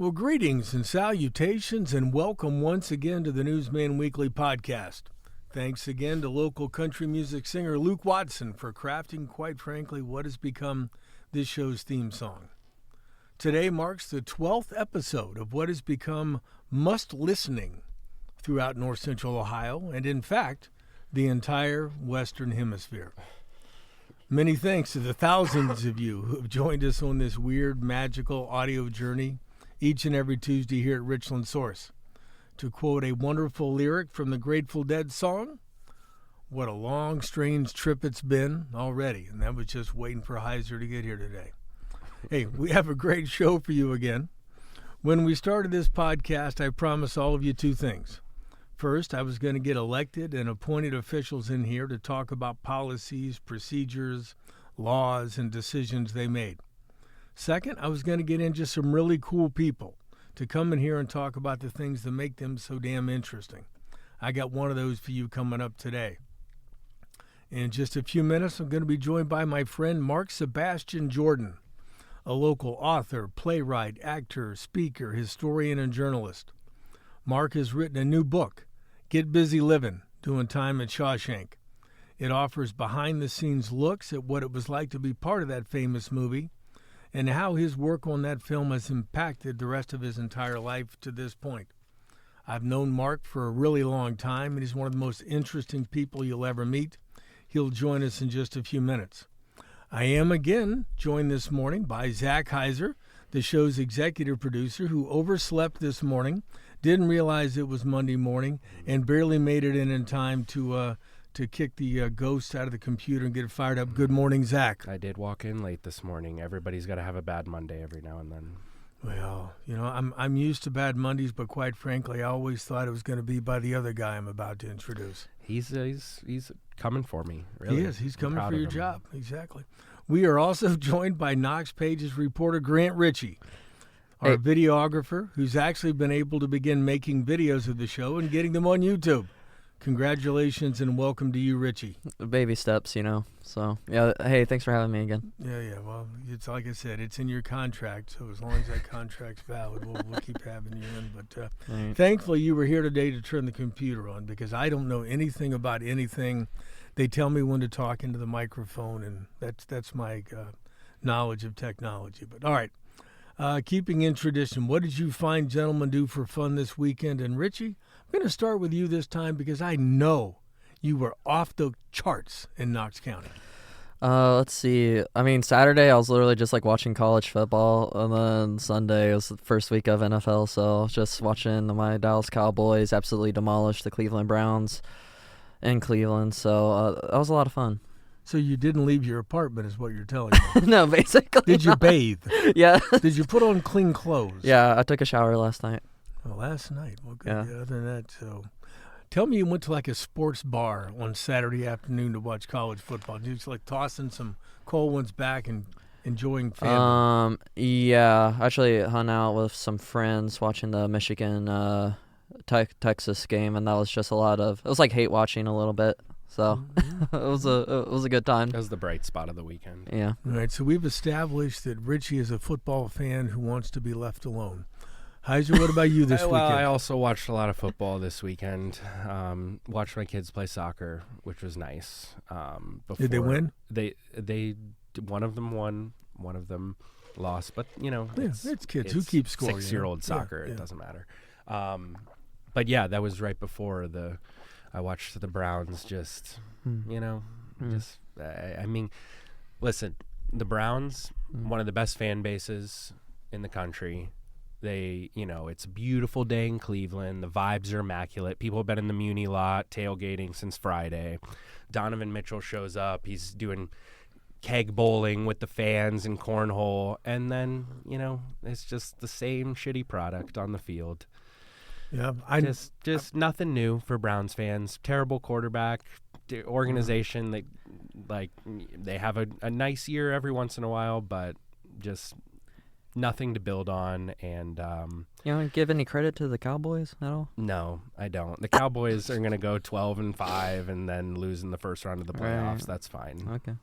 Well, greetings and salutations, and welcome once again to the Newsman Weekly podcast. Thanks again to local country music singer Luke Watson for crafting, quite frankly, what has become this show's theme song. Today marks the 12th episode of what has become must-listening throughout North Central Ohio, and in fact, the entire Western Hemisphere. Many thanks to the thousands of you who have joined us on this weird, magical audio journey each and every Tuesday here at Richland Source. To quote a wonderful lyric from the Grateful Dead song, what a long, strange trip it's been already. And that was just waiting for Hiser to get here today. Hey, we have a great show for you again. When we started this podcast, I promised all of you two things. First, I was going to get elected and appointed officials in here to talk about policies, procedures, laws, and decisions they made. Second, I was going to get in just some really cool people to come in here and talk about the things that make them so damn interesting. I got one of those for you coming up today. In just a few minutes, I'm going to be joined by my friend Mark Sebastian Jordan, a local author, playwright, actor, speaker, historian, and journalist. Mark has written a new book, Get Busy Living, Doing Time at Shawshank. It offers behind-the-scenes looks at what it was like to be part of that famous movie, and how his work on that film has impacted the rest of his entire life to this point. I've known Mark for a really long time, and he's one of the most interesting people you'll ever meet. He'll join us in just a few minutes. I am again joined this morning by Zac Hiser, the show's executive producer, who overslept this morning, didn't realize it was Monday morning, and barely made it in time to kick the ghost out of the computer and get it fired up. Good morning, Zac. I did walk in late this morning. Everybody's got to have a bad Monday every now and then. Well, you know, I'm used to bad Mondays, but quite frankly, I always thought it was going to be by the other guy I'm about to introduce. He's coming for me, really. He is. He's coming for your job. Exactly. We are also joined by Knox Page's reporter Grant Ritchey, our videographer, who's actually been able to begin making videos of the show and getting them on YouTube. Congratulations and welcome to you, Richie. Baby steps, you know. So, yeah, hey, thanks for having me again. Yeah. Well, it's like I said, it's in your contract, so as long as that contract's valid, we'll keep having you in. But Thankfully, you were here today to turn the computer on because I don't know anything about anything. They tell me when to talk into the microphone, and that's my knowledge of technology. But all right, keeping in tradition, what did you fine gentlemen do for fun this weekend? And Richie, I'm going to start with you this time because I know you were off the charts in Knox County. Let's see. I mean, Saturday I was literally just like watching college football, and then Sunday was the first week of NFL, so I was just watching my Dallas Cowboys absolutely demolish the Cleveland Browns in Cleveland. So that was a lot of fun. So you didn't leave your apartment is what you're telling me. No, basically Did you not. bathe? Yeah. Did you put on clean clothes? Yeah, I took a shower last night. Well, last night. Well, good. Yeah. Other than that, so tell me you went to like a sports bar on Saturday afternoon to watch college football. Did you just like tossing some cold ones back and enjoying family? Yeah, actually hung out with some friends watching the Michigan Texas game, and that was just it was like hate watching a little bit. So it was a good time. That was the bright spot of the weekend. Yeah. All right, so we've established that Richie is a football fan who wants to be left alone. Hiser, what about you this weekend? I also watched a lot of football this weekend. Watched my kids play soccer, which was nice. Did they win? They one of them won, one of them lost. But you know, it's kids who keep scoring. 6-year-old soccer. Yeah. It doesn't matter. But yeah, that was right before I watched the Browns. I mean, listen, the Browns, one of the best fan bases in the country. It's a beautiful day in Cleveland. The vibes are immaculate. People have been in the Muni lot tailgating since Friday. Donovan Mitchell shows up. He's doing keg bowling with the fans and cornhole. And then, it's just the same shitty product on the field. Yeah, just nothing new for Browns fans. Terrible quarterback, organization. They have a nice year every once in a while, but just nothing to build on. And you don't give any credit to the Cowboys at all? No, I don't. The Cowboys are going to go 12-5 and then lose in the first round of the playoffs. Right. That's fine. Okay.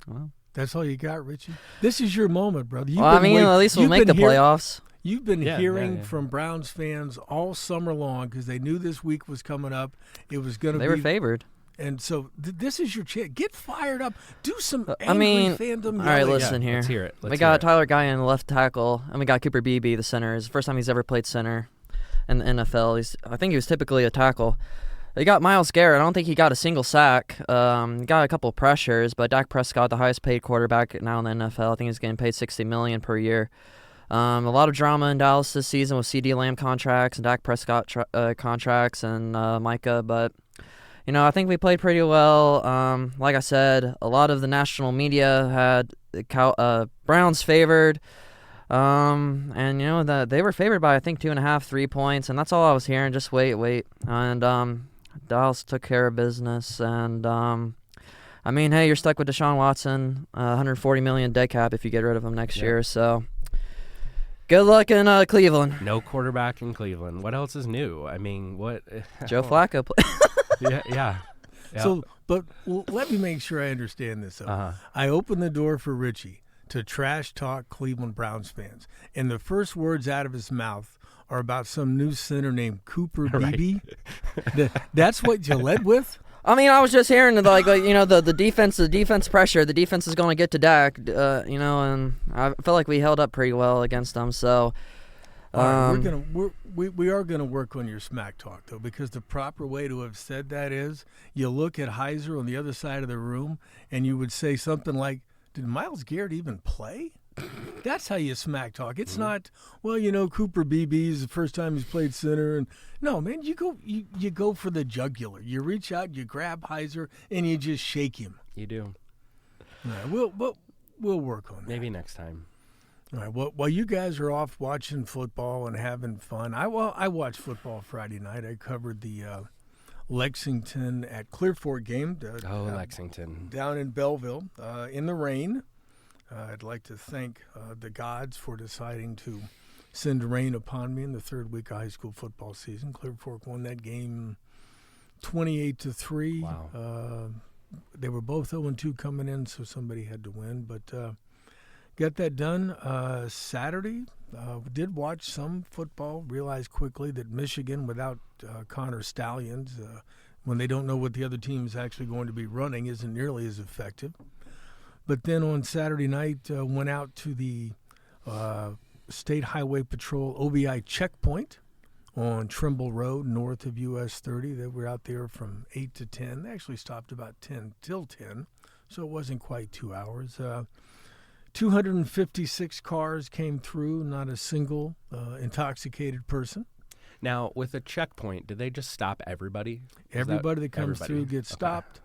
Well, that's all you got, Richie? This is your moment, brother. at least we'll make the playoffs. You've been Yeah, hearing yeah. from Browns fans all summer long because they knew this week was coming up. It was going to be. They were favored. And so this is your chance. Get fired up. Do some angry I mean, fandom all right, yelling. listen here. Let's hear it. We got Tyler Guyan, left tackle, and we got Cooper Beebe, the center. It's the first time he's ever played center in the NFL. I think he was typically a tackle. They got Myles Garrett. I don't think he got a single sack. He got a couple pressures, but Dak Prescott, the highest paid quarterback now in the NFL. I think he's getting paid $60 million per year. A lot of drama in Dallas this season with CD Lamb contracts and Dak Prescott contracts and Micah, but I think we played pretty well. Like I said, a lot of the national media had the Browns favored. And that they were favored by I think 2.5, 3 points, and that's all I was hearing. Just wait, and Dallas took care of business. And hey, you're stuck with Deshaun Watson, $140 million dead cap if you get rid of him next year. So good luck in Cleveland. No quarterback in Cleveland. What else is new? I mean, what? Joe Flacco. Yeah. So, but let me make sure I understand this. Though. I opened the door for Ritchey to trash talk Cleveland Browns fans, and the first words out of his mouth are about some new center named Cooper Beebe. That's what you led with? I mean, I was just hearing the defense pressure. The defense is going to get to Dak, and I feel like we held up pretty well against them. So, we are gonna work on your smack talk though, because the proper way to have said that is you look at Hiser on the other side of the room, and you would say something like, "Did Myles Garrett even play?" That's how you smack talk. It's not, Cooper Beebe is the first time he's played center. And no, man, you go for the jugular. You reach out, you grab Hiser, and you just shake him. You do. All right, we'll work on that. Maybe next time. All right. Well, while you guys are off watching football and having fun, I watched football Friday night. I covered the Lexington at Clearfork game. Lexington. Down in Belleville in the rain. I'd like to thank the gods for deciding to send rain upon me in the third week of high school football season. Clearfork won that game 28-3. Wow. They were both 0-2 coming in, so somebody had to win. But got that done Saturday. Did watch some football. Realized quickly that Michigan, without Connor Stallions, when they don't know what the other team is actually going to be running, isn't nearly as effective. But then on Saturday night, went out to the State Highway Patrol OBI checkpoint on Trimble Road, north of US 30. They were out there from 8 to 10. They actually stopped about 10 till 10, so it wasn't quite 2 hours. 256 cars came through, not a single intoxicated person. Now, with a checkpoint, did they just stop everybody? Everybody that comes through gets stopped.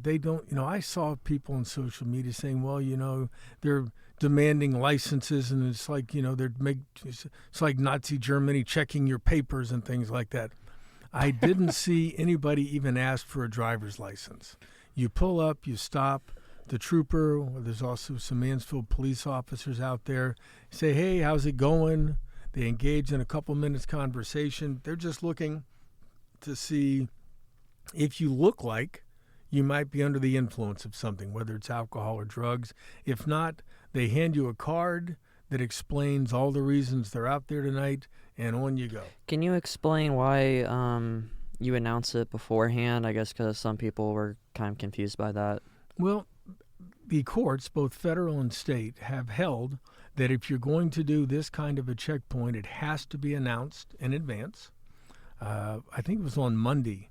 They don't, I saw people on social media saying, well, they're demanding licenses, and it's like, it's like Nazi Germany checking your papers and things like that. I didn't see anybody even ask for a driver's license. You pull up, you stop. The trooper, there's also some Mansfield police officers out there, say, hey, how's it going? They engage in a couple minutes conversation. They're just looking to see if you look like you might be under the influence of something, whether it's alcohol or drugs. If not, they hand you a card that explains all the reasons they're out there tonight, and on you go. Can you explain why you announce it beforehand? I guess because some people were kind of confused by that. Well, the courts, both federal and state, have held that if you're going to do this kind of a checkpoint, it has to be announced in advance. I think it was on Monday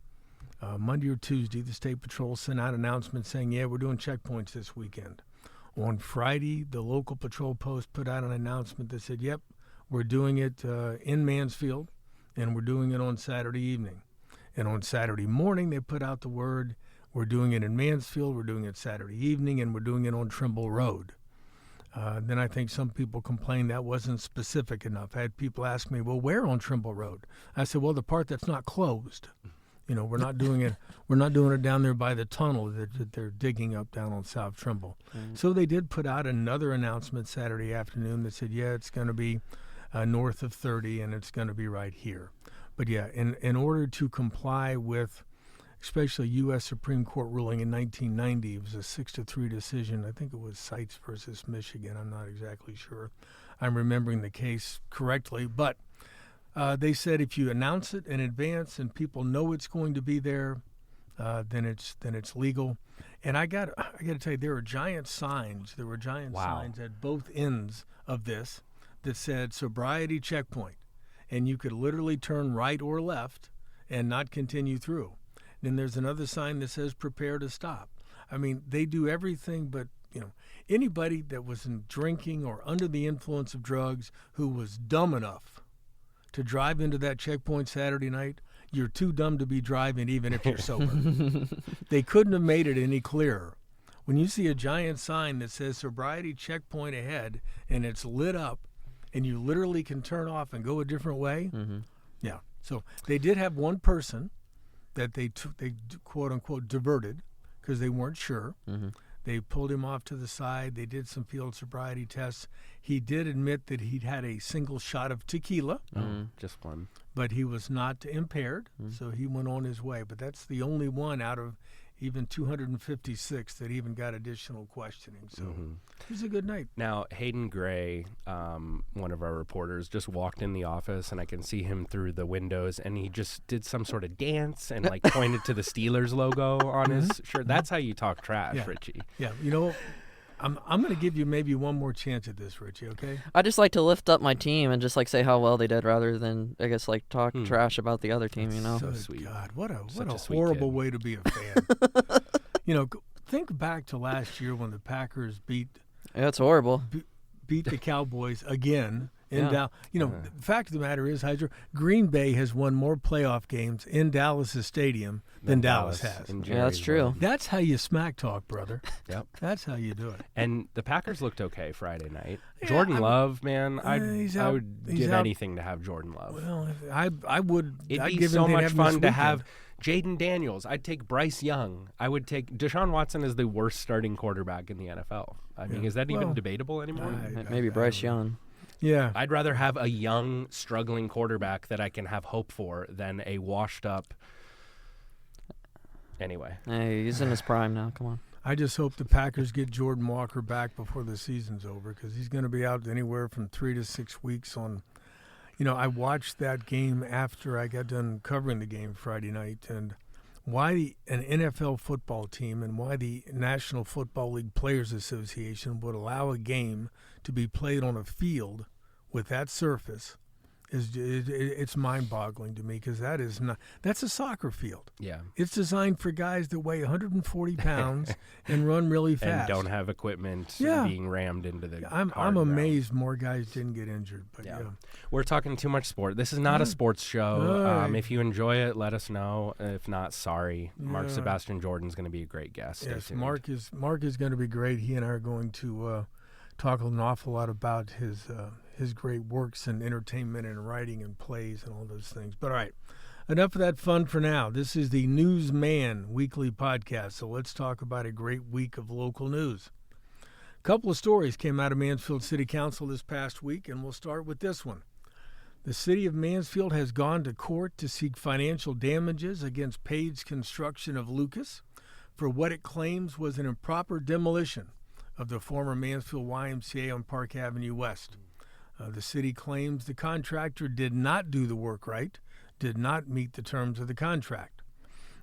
or Tuesday, the State Patrol sent out announcements saying, yeah, we're doing checkpoints this weekend. On Friday, the local patrol post put out an announcement that said, yep, we're doing it in Mansfield, and we're doing it on Saturday evening. And on Saturday morning, they put out the word, we're doing it in Mansfield, we're doing it Saturday evening, and we're doing it on Trimble Road. Then I think some people complained that wasn't specific enough. I had people ask me, well, where on Trimble Road? I said, well, the part that's not closed. We're not doing it. We're not doing it down there by the tunnel that they're digging up down on South Trimble. So they did put out another announcement Saturday afternoon that said, yeah, it's going to be north of 30, and it's going to be right here. But yeah, in order to comply with, especially U.S. Supreme Court ruling in 1990, it was a 6-3 decision. I think it was Seitz versus Michigan. I'm not exactly sure. I'm remembering the case correctly. But they said if you announce it in advance and people know it's going to be there, then it's legal. And I got to tell you, there were giant signs. There were giant signs at both ends of this that said sobriety checkpoint, and you could literally turn right or left and not continue through. Then there's another sign that says prepare to stop. I mean, they do everything but, anybody that was drinking or under the influence of drugs who was dumb enough to drive into that checkpoint Saturday night, you're too dumb to be driving even if you're sober. They couldn't have made it any clearer. When you see a giant sign that says sobriety checkpoint ahead and it's lit up and you literally can turn off and go a different way, yeah. So they did have one person that they quote unquote diverted because they weren't sure. They pulled him off to the side. They did some field sobriety tests. He did admit that he'd had a single shot of tequila. Just one. But he was not impaired, so he went on his way. But that's the only one out of even 256 that even got additional questioning. So it was a good night. Now, Hayden Gray, one of our reporters, just walked in the office, and I can see him through the windows, and he just did some sort of dance and pointed to the Steelers logo on his shirt. That's how you talk trash, Richie. Yeah, I'm going to give you maybe one more chance at this, Richie, okay? I just like to lift up my team and just say how well they did rather than, I guess, talk trash about the other team, So sweet. God, what a sweet horrible kid. way to be a fan. Think back to last year when the Packers beat it's horrible. Beat the Cowboys again in Dallas. The fact of the matter is, Hiser, Green Bay has won more playoff games in Dallas' stadium than Dallas has. Yeah, that's true. That's how you smack talk, brother. Yep. That's how you do it. And the Packers looked okay Friday night. Jordan Love, man, I would give anything to have Jordan Love. Well, I would. It'd be so much fun to have Jaden Daniels. I'd take Bryce Young. I would take Deshaun Watson is the worst starting quarterback in the NFL. I mean, is that even debatable anymore? Maybe Bryce Young. Yeah. I'd rather have a young, struggling quarterback that I can have hope for than a washed-up. Anyway. Hey, he's in his prime now. Come on. I just hope the Packers get Jordan Walker back before the season's over because he's going to be out anywhere from 3 to 6 weeks on. I watched that game after I got done covering the game Friday night, and why an NFL football team and why the National Football League Players Association would allow a game to be played on a field with that surface it's mind-boggling to me because that's a soccer field. Yeah. It's designed for guys that weigh 140 pounds and run really fast. And don't have equipment being rammed into the I'm amazed more guys didn't get injured. But We're talking too much sport. This is not a sports show. If you enjoy it, let us know. If not, sorry. Mark Sebastian Jordan is going to be a great guest. Yes, Mark is going to be great. He and I are going to talk an awful lot about his great works in entertainment and writing and plays and all those things. But all right, enough of that fun for now. This is the Newsman Weekly Podcast, so let's talk about a great week of local news. A couple of stories came out of Mansfield City Council this past week, and we'll start with this one. The City of Mansfield has gone to court to seek financial damages against Page Construction of Lucas for what it claims was an improper demolition of the former Mansfield YMCA on Park Avenue West. The city claims the contractor did not do the work right, did not meet the terms of the contract.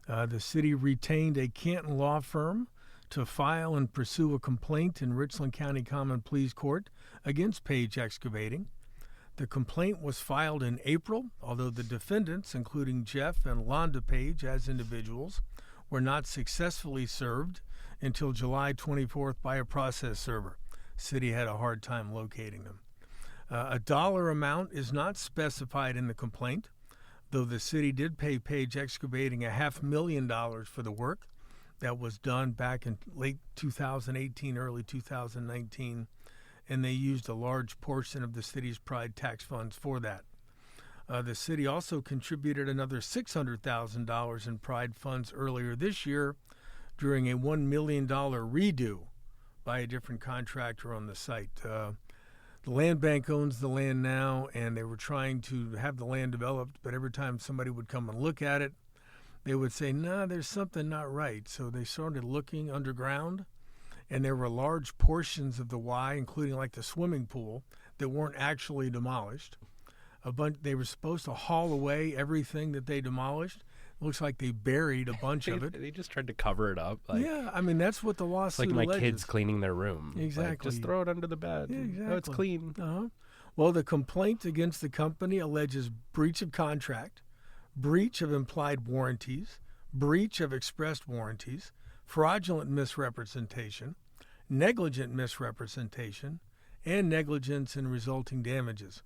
The city retained a Canton law firm to file and pursue a complaint in Richland County Common Pleas Court against Page Excavating. The complaint was filed in April, although the defendants, including Jeff and Londa Page as individuals, were not successfully served until July 24th by a process server. City had a hard time locating them. A dollar amount is not specified in the complaint, though the city did pay Page Excavating $500,000 for the work that was done back in late 2018, early 2019, and they used a large portion of the city's Pride tax funds for that. The city also contributed another $600,000 in Pride funds earlier this year during a $1 million redo by a different contractor on the site. The land bank owns the land now, and they were trying to have the land developed, but every time somebody would come and look at it, they would say, "Nah, there's something not right." So they started looking underground, and there were large portions of the Y, including like the swimming pool, that weren't actually demolished. They were supposed to haul away everything that they demolished. Looks like they buried a bunch of it. They just tried to cover it up. Yeah, I mean, that's what the lawsuit It's like my alleges. kids cleaning their room. Exactly. Like, just throw it under the bed. Yeah, exactly. Oh, it's clean. Uh-huh. Well, the complaint against the company alleges breach of contract, breach of implied warranties, breach of expressed warranties, fraudulent misrepresentation, negligent misrepresentation, and negligence in resulting damages.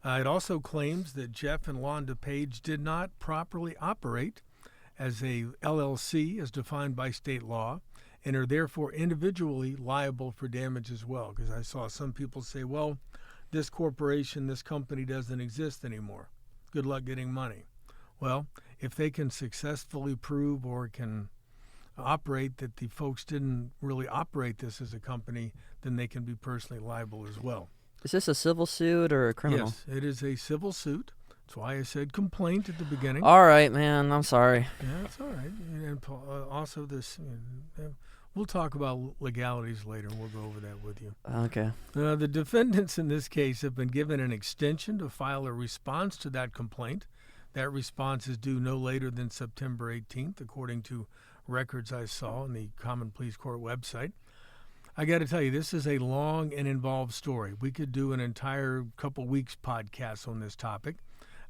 It also claims that Jeff and Londa Page did not properly operate as a LLC as defined by state law and are therefore individually liable for damage as well. Because I saw some people say, well, this corporation, this company doesn't exist anymore. Good luck getting money. Well, if they can successfully prove or can operate that the folks didn't really operate this as a company, then they can be personally liable as well. Is this a civil suit or a criminal? Yes, it is a civil suit. That's why I said complaint at the beginning. All right, man. I'm sorry. Yeah, that's all right. And also this, we'll talk about legalities later. We'll go over that with you. Okay. The defendants in this case have been given an extension to file a response to that complaint. That response is due no later than September 18th, according to records I saw on the Common Pleas Court website. I got to tell you, this is a long and involved story. We could do an entire couple weeks podcast on this topic.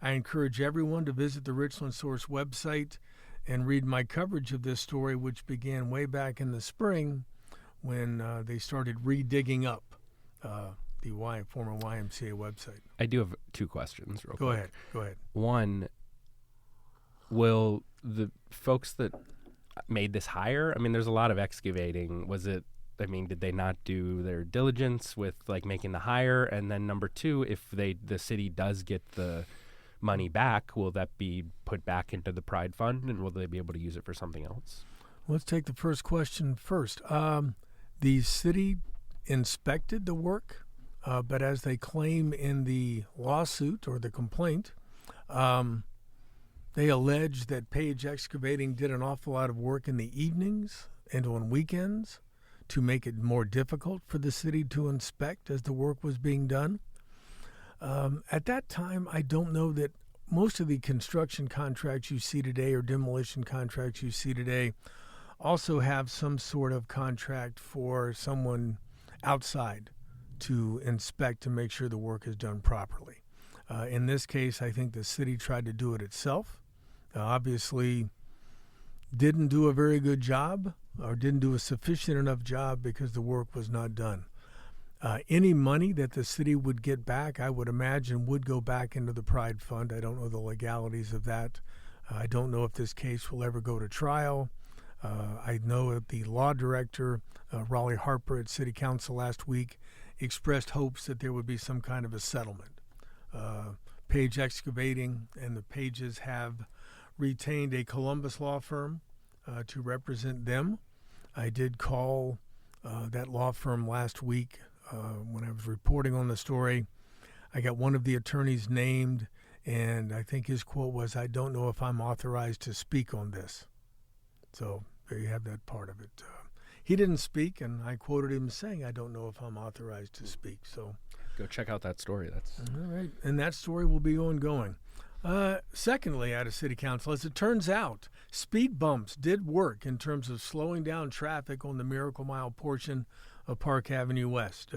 I encourage everyone to visit the Richland Source website and read my coverage of this story, which began way back in the spring when they started redigging up the former YMCA website. I do have two questions real quick. Go ahead. One, will the folks that made this hire, I mean, there's a lot of excavating. Did they not do their diligence with like making the hire? And then number two, if the city does get the money back, will that be put back into the Pride Fund, and will they be able to use it for something else? Let's take the first question first. The city inspected the work, but as they claim in the lawsuit or the complaint, they allege that Page Excavating did an awful lot of work in the evenings and on weekends to make it more difficult for the city to inspect as the work was being done. At that time, I don't know that most of the construction contracts you see today or demolition contracts you see today also have some sort of contract for someone outside to inspect to make sure the work is done properly. In this case, I think the city tried to do it itself. Obviously, didn't do a very good job or didn't do a sufficient enough job because the work was not done. Any money that the city would get back, I would imagine, would go back into the Pride Fund. I don't know the legalities of that. I don't know if this case will ever go to trial. I know that the law director, Raleigh Harper, at City Council last week expressed hopes that there would be some kind of a settlement. Page Excavating and the Pages have retained a Columbus law firm to represent them. I did call that law firm last week when I was reporting on the story. I got one of the attorneys named, and I think his quote was, "I don't know if I'm authorized to speak on this." So there you have that part of it. He didn't speak, and I quoted him saying, "I don't know if I'm authorized to speak." So Go check out that story. That's all right, and that story will be ongoing. Secondly, out of City Council, as it turns out, speed bumps did work in terms of slowing down traffic on the Miracle Mile portion of Park Avenue West.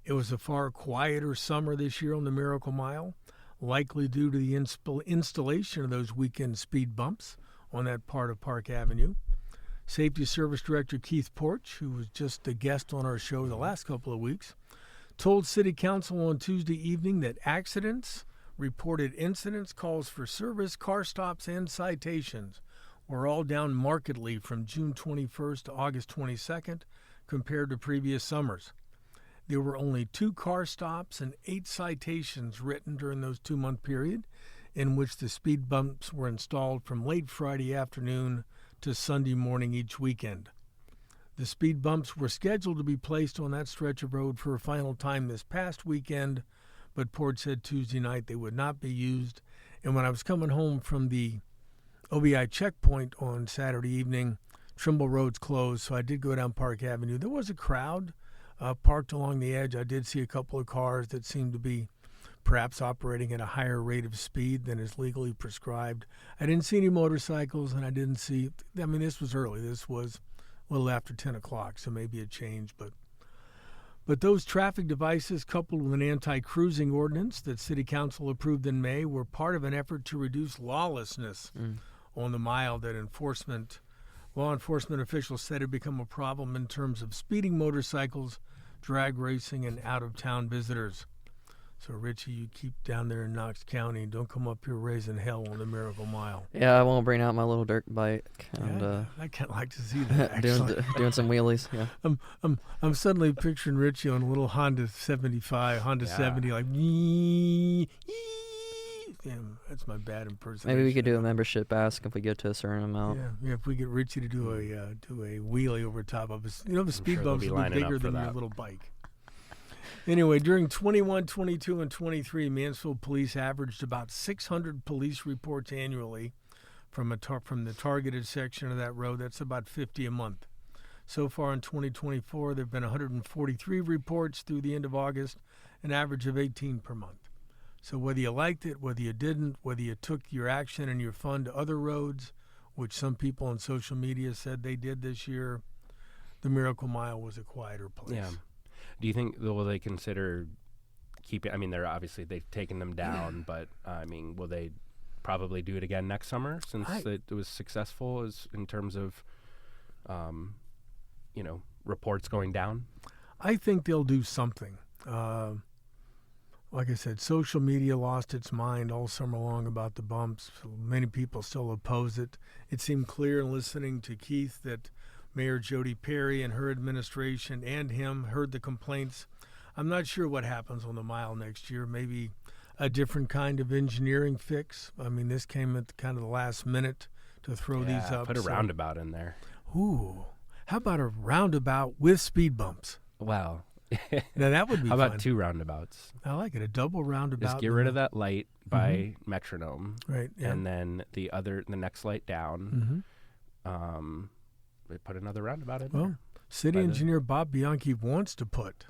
It was a far quieter summer this year on the Miracle Mile, likely due to the installation of those weekend speed bumps on that part of Park Avenue. Safety Service Director Keith Porch, who was just a guest on our show the last couple of weeks, told City Council on Tuesday evening that accidents, reported incidents, calls for service, car stops, and citations were all down markedly from June 21st to August 22nd compared to previous summers. There were only 2 car stops and 8 citations written during those 2-month period in which the speed bumps were installed from late Friday afternoon to Sunday morning each weekend. The speed bumps were scheduled to be placed on that stretch of road for a final time this past weekend, but Port said Tuesday night they would not be used. And when I was coming home from the OBI checkpoint on Saturday evening, Trimble Road's closed, so I did go down Park Avenue. There was a crowd parked along the edge. I did see a couple of cars that seemed to be perhaps operating at a higher rate of speed than is legally prescribed. I didn't see any motorcycles, and I didn't see, I mean, this was early. This was a little after 10 o'clock, so maybe it changed. But those traffic devices, coupled with an anti-cruising ordinance that City Council approved in May, were part of an effort to reduce lawlessness on the mile that law enforcement officials said had become a problem in terms of speeding motorcycles, drag racing, and out-of-town visitors. So, Richie, you keep down there in Knox County. Don't come up here raising hell on the Miracle Mile. Yeah, I won't bring out my little dirt bike. And, I can't like to see that, actually. doing some wheelies, yeah. I'm suddenly picturing Richie on a little Honda 70, like, damn, that's my bad impersonation. Maybe we could do a membership ask if we get to a certain amount. Yeah, if we get Richie to do a wheelie over top of us. You know, the speed bumps will be bigger than your little bike. Anyway, during 21, 22, and 23, Mansfield police averaged about 600 police reports annually from the targeted section of that road. That's about 50 a month. So far in 2024, there have been 143 reports through the end of August, an average of 18 per month. So whether you liked it, whether you didn't, whether you took your action and your fund to other roads, which some people on social media said they did this year, the Miracle Mile was a quieter place. Yeah. Do you think, will they consider keeping, I mean, they've taken them down, but, I mean, will they probably do it again next summer since it was successful in terms of, reports going down? I think they'll do something. Like I said, social media lost its mind all summer long about the bumps. Many people still oppose it. It seemed clear in listening to Keith that Mayor Jodie Perry and her administration and him heard the complaints. I'm not sure what happens on the mile next year. Maybe a different kind of engineering fix. I mean, this came at kind of the last minute to throw these up. Put a roundabout in there. Ooh, how about a roundabout with speed bumps? Wow. Now that would be How fun. about two roundabouts? I like it. A double roundabout. Just get rid of that light by metronome. Right. Yeah. And then the next light down. They put another roundabout in there. City engineer Bob Bianchi wants to put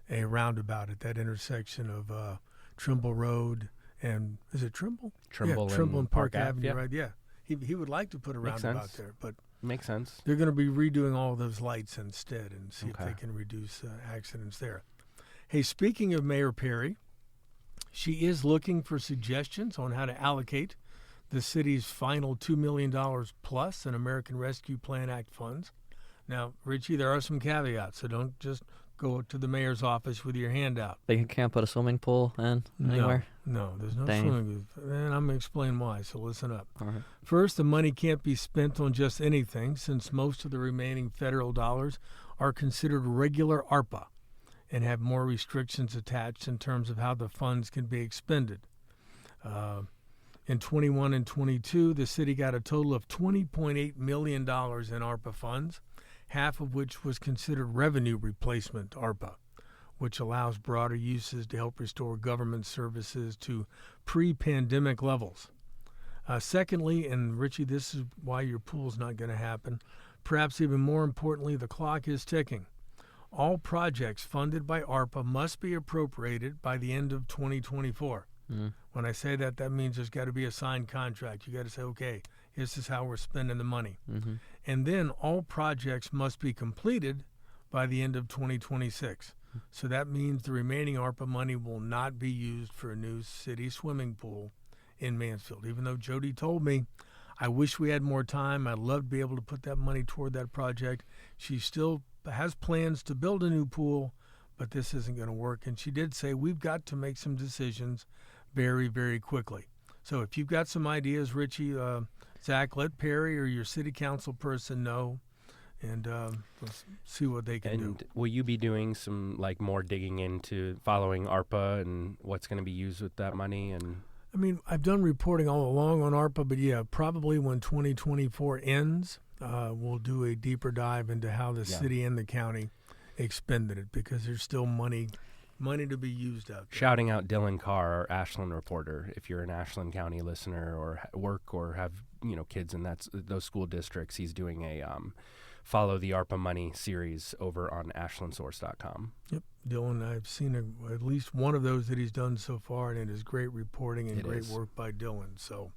a roundabout at that intersection of Trimble Road and, is it Trimble? Trimble and Park Avenue, yeah. right? Yeah. He would like to put a roundabout there, but makes sense. They're going to be redoing all those lights instead and see if they can reduce accidents there. Hey, speaking of Mayor Perry, she is looking for suggestions on how to allocate the city's final $2 million plus in American Rescue Plan Act funds. Now, Richie, there are some caveats, so don't just go to the mayor's office with your hand out. They can't put a swimming pool in anywhere? No, there's no Dang. swimming pool. And I'm going to explain why, so listen up. All right. First, the money can't be spent on just anything, since most of the remaining federal dollars are considered regular ARPA and have more restrictions attached in terms of how the funds can be expended. In 21 and 22, the city got a total of $20.8 million in ARPA funds, half of which was considered revenue replacement ARPA, which allows broader uses to help restore government services to pre-pandemic levels. Secondly, and Richie, this is why your pool's not going to happen, perhaps even more importantly, the clock is ticking. All projects funded by ARPA must be appropriated by the end of 2024. When I say that, that means there's got to be a signed contract. You got to say, okay, this is how we're spending the money. And then all projects must be completed by the end of 2026. So that means the remaining ARPA money will not be used for a new city swimming pool in Mansfield. Even though Jodie told me, I wish we had more time. I'd love to be able to put that money toward that project. She still has plans to build a new pool, but this isn't going to work. And she did say we've got to make some decisions very, very quickly. So if you've got some ideas, Richie, Zach, let Perry or your city council person know, and let's see what they can do. And will you be doing some more digging into following ARPA and what's going to be used with that money? And I mean, I've done reporting all along on ARPA, but yeah, probably when 2024 ends, we'll do a deeper dive into how the city and the county expended it, because there's still money to be used out there. Shouting out Dylan Carr, our Ashland reporter, if you're an Ashland County listener or work or have kids in those school districts, he's doing a follow the ARPA Money series over on ashlandsource.com. Yep, Dylan, I've seen at least one of those that he's done so far, and it is great reporting and great work by Dylan. So,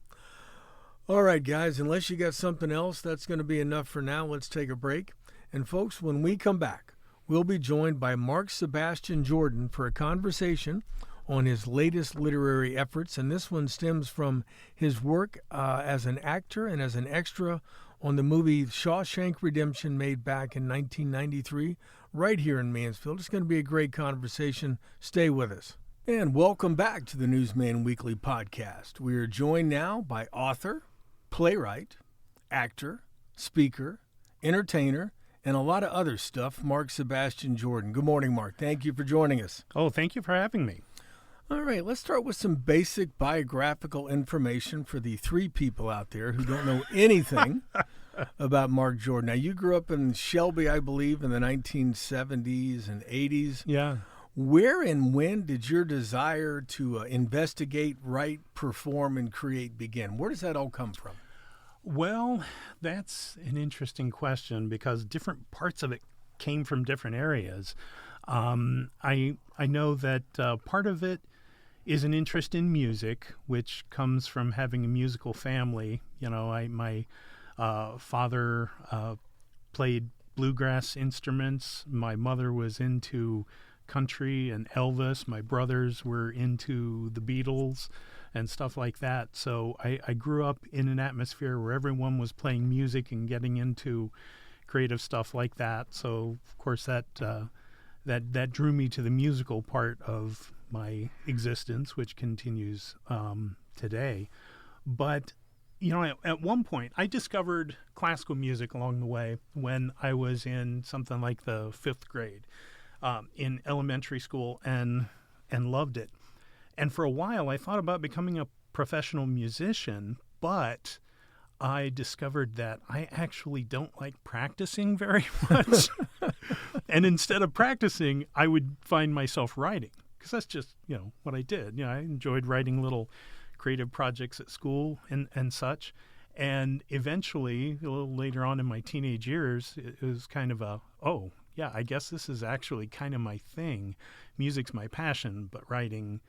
all right, guys, unless you got something else, that's going to be enough for now. Let's take a break. And, folks, when we come back, we'll be joined by Mark Sebastian Jordan for a conversation on his latest literary efforts, and this one stems from his work as an actor and as an extra on the movie Shawshank Redemption, made back in 1993, right here in Mansfield. It's going to be a great conversation. Stay with us. And welcome back to the Newsman Weekly podcast. We are joined now by author, playwright, actor, speaker, entertainer, and a lot of other stuff, Mark Sebastian Jordan. Good morning, Mark. Thank you for joining us. Oh, thank you for having me. All right, let's start with some basic biographical information for the three people out there who don't know anything about Mark Jordan. Now, you grew up in Shelby, I believe, in the 1970s and 80s. Yeah. Where and when did your desire to investigate, write, perform, and create begin? Where does that all come from? Well, that's an interesting question because different parts of it came from different areas. I know that part of it is an interest in music, which comes from having a musical family. You know, my father played bluegrass instruments. My mother was into country and Elvis. My brothers were into the Beatles and stuff like that. So I grew up in an atmosphere where everyone was playing music and getting into creative stuff like that. So, of course, that drew me to the musical part of my existence, which continues today. But, you know, at one point, I discovered classical music along the way when I was in something like the 5th grade in elementary school and loved it. And for a while, I thought about becoming a professional musician, but I discovered that I actually don't like practicing very much. And instead of practicing, I would find myself writing, because that's just, you know, what I did. You know, I enjoyed writing little creative projects at school and such. And eventually, a little later on in my teenage years, it was kind of oh, yeah, I guess this is actually kind of my thing. Music's my passion, but writing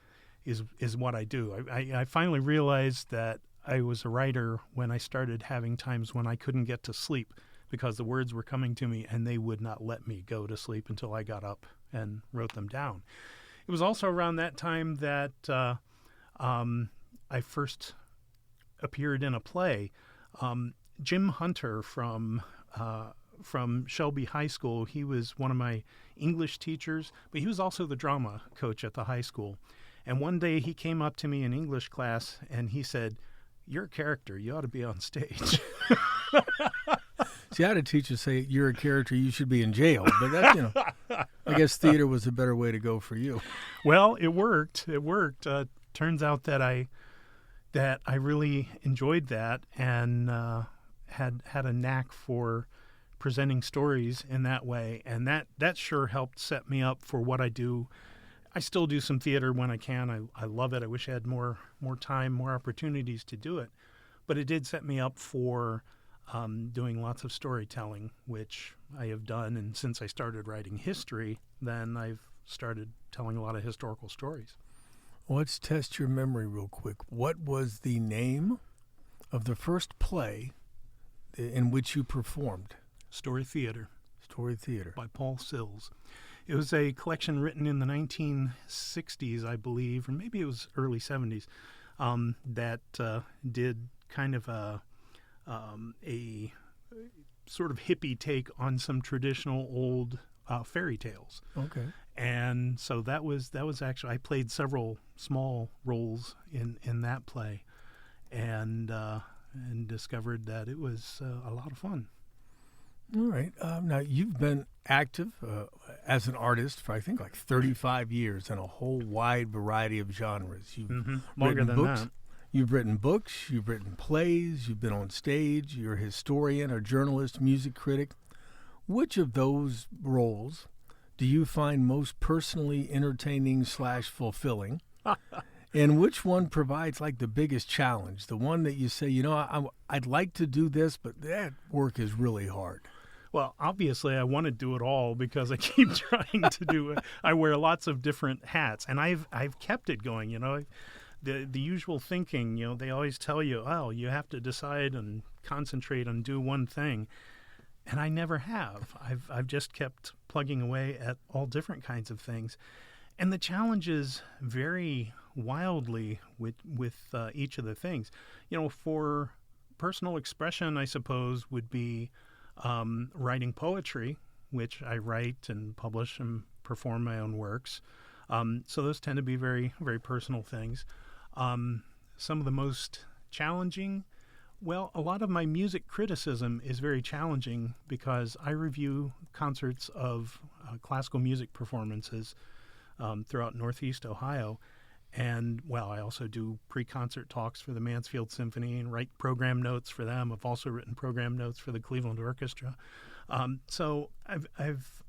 is what I do. I finally realized that I was a writer when I started having times when I couldn't get to sleep because the words were coming to me and they would not let me go to sleep until I got up and wrote them down. It was also around that time that I first appeared in a play. Jim Hunter from Shelby High School, he was one of my English teachers, but he was also the drama coach at the high school. And one day he came up to me in English class and he said, "You're a character. You ought to be on stage." See, I had a teacher say, "You're a character. You should be in jail." But that, you know, I guess theater was a better way to go for you. Well, it worked. It worked. Turns out that I really enjoyed that and had a knack for presenting stories in that way, and that sure helped set me up for what I do. I still do some theater when I can. I love it. I wish I had more time, more opportunities to do it. But it did set me up for doing lots of storytelling, which I have done. And since I started writing history, then I've started telling a lot of historical stories. Let's test your memory real quick. What was the name of the first play in which you performed? Story Theater. Story Theater. By Paul Sills. It was a collection written in the 1960s, I believe, or maybe it was early 70s, that did kind of a sort of hippie take on some traditional old fairy tales. Okay. And so that was actually, I played several small roles in that play, and discovered that it was a lot of fun. All right. Now, you've been active as an artist for, I think, like 35 years in a whole wide variety of genres. You've Longer than books. that. You've written books. You've written plays. You've been on stage. You're a historian, a journalist, music critic. Which of those roles do you find most personally entertaining / fulfilling? And which one provides like the biggest challenge? The one that you say, you know, I'd like to do this, but that work is really hard. Well, obviously, I want to do it all because I keep trying to do it. I wear lots of different hats, and I've kept it going. The usual thinking. They always tell you, oh, you have to decide and concentrate and do one thing, and I never have. I've just kept plugging away at all different kinds of things, and the challenges vary wildly with each of the things. For personal expression, I suppose would be writing poetry, which I write and publish and perform my own works. So those tend to be very, very personal things. Some of the most challenging, well, a lot of my music criticism is very challenging because I review concerts of classical music performances throughout Northeast Ohio. And, well, I also do pre-concert talks for the Mansfield Symphony and write program notes for them. I've also written program notes for the Cleveland Orchestra. So I've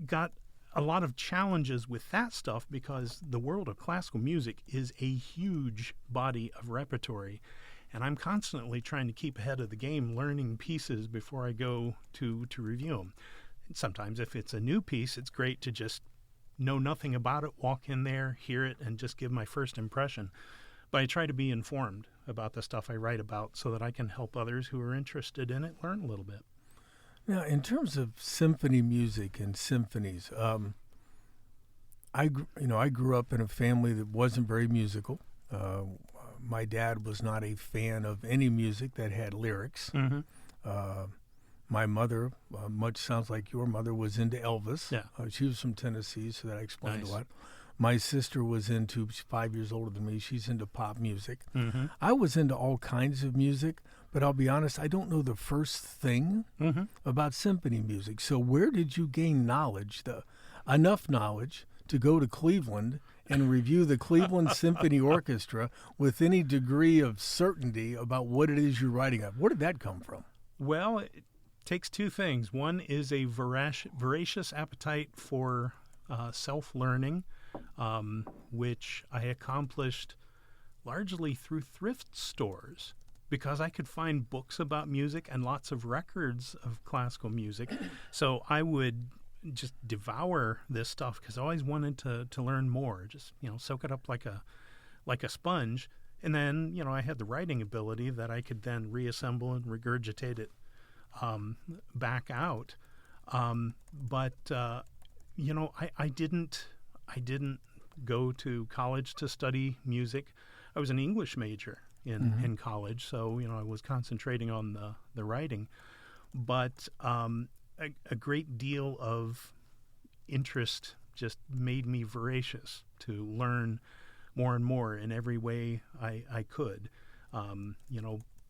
got a lot of challenges with that stuff because the world of classical music is a huge body of repertory. And I'm constantly trying to keep ahead of the game, learning pieces before I go to review them. And sometimes if it's a new piece, it's great to just know nothing about it, walk in there, hear it, and just give my first impression. But I try to be informed about the stuff I write about so that I can help others who are interested in it learn a little bit. Now, in terms of symphony music and symphonies, I grew up in a family that wasn't very musical. My dad was not a fan of any music that had lyrics. Mm-hmm. My mother, much sounds like your mother, was into Elvis. Yeah. She was from Tennessee, so that explained Nice. a lot. My sister was she's 5 years older than me, she's into pop music. Mm-hmm. I was into all kinds of music, but I'll be honest, I don't know the first thing about symphony music. So where did you gain knowledge, enough knowledge to go to Cleveland and review the Cleveland Symphony Orchestra with any degree of certainty about what it is you're writing about? Where did that come from? Well, it takes two things. One is a voracious appetite for self-learning, which I accomplished largely through thrift stores because I could find books about music and lots of records of classical music. So I would just devour this stuff because I always wanted to learn more, just soak it up like a sponge. And then I had the writing ability that I could then reassemble and regurgitate it back out. But I didn't go to college to study music. I was an English major in college, so I was concentrating on the writing. But a great deal of interest just made me voracious to learn more and more in every way I could.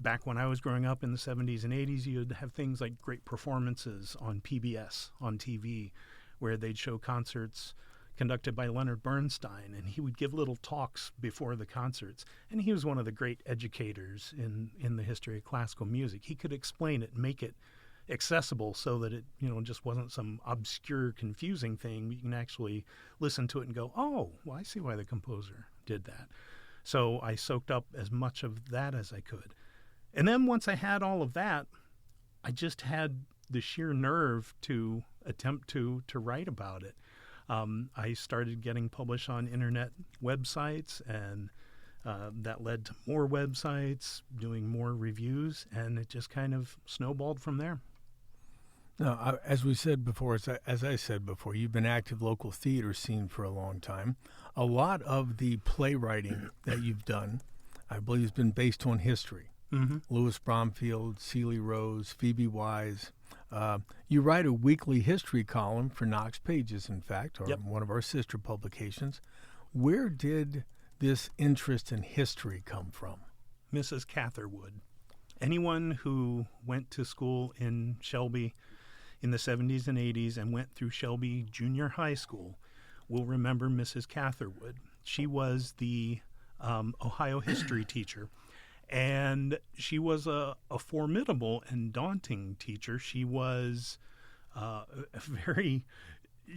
Back when I was growing up in the 70s and 80s, you'd have things like great performances on PBS, on TV, where they'd show concerts conducted by Leonard Bernstein, and he would give little talks before the concerts. And he was one of the great educators in the history of classical music. He could explain it, make it accessible so that it just wasn't some obscure, confusing thing. You can actually listen to it and go, oh, well, I see why the composer did that. So I soaked up as much of that as I could. And then once I had all of that, I just had the sheer nerve to attempt to write about it. I started getting published on internet websites, and that led to more websites, doing more reviews, and it just kind of snowballed from there. Now, as we said before, as I said before, you've been active local theater scene for a long time. A lot of the playwriting that you've done, I believe, has been based on history. Mm-hmm. Louis Bromfield, Celie Rose, Phoebe Wise. You write a weekly history column for Knox Pages, in fact, or one of our sister publications. Where did this interest in history come from? Mrs. Catherwood. Anyone who went to school in Shelby in the 70s and 80s and went through Shelby Junior High School will remember Mrs. Catherwood. She was the Ohio history teacher. And she was a formidable and daunting teacher. She was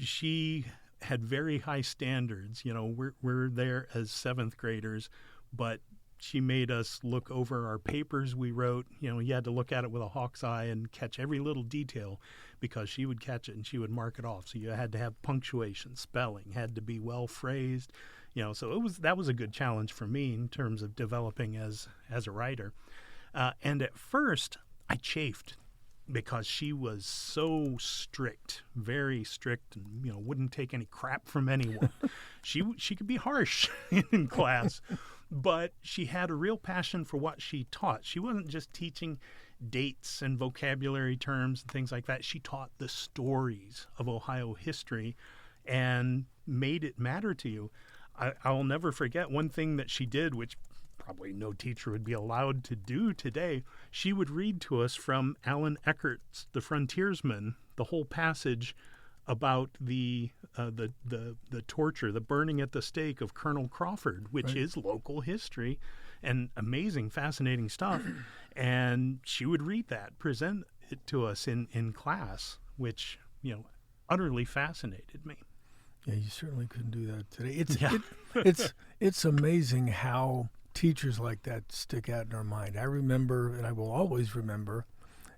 she had very high standards. We're there as seventh graders, but She made us look over our papers we wrote. You know, you had to look at it with a hawk's eye and catch every little detail, because she would catch it and she would mark it off. So you had to have punctuation, spelling, had to be well phrased. You know, so that was a good challenge for me in terms of developing as a writer. And at first, I chafed because she was so strict, very strict, and, you know, wouldn't take any crap from anyone. She could be harsh in class, but she had a real passion for what she taught. She wasn't just teaching dates and vocabulary terms and things like that. She taught the stories of Ohio history and made it matter to you. I'll never forget one thing that she did, which probably no teacher would be allowed to do today. She would read to us from Alan Eckert's The Frontiersman, the whole passage about the torture, the burning at the stake of Colonel Crawford, which is local history and amazing, fascinating stuff. And she would read that, present it to us in class, which, you know, utterly fascinated me. Yeah, you certainly couldn't do that today. It's amazing how teachers like that stick out in our mind. I remember, and I will always remember,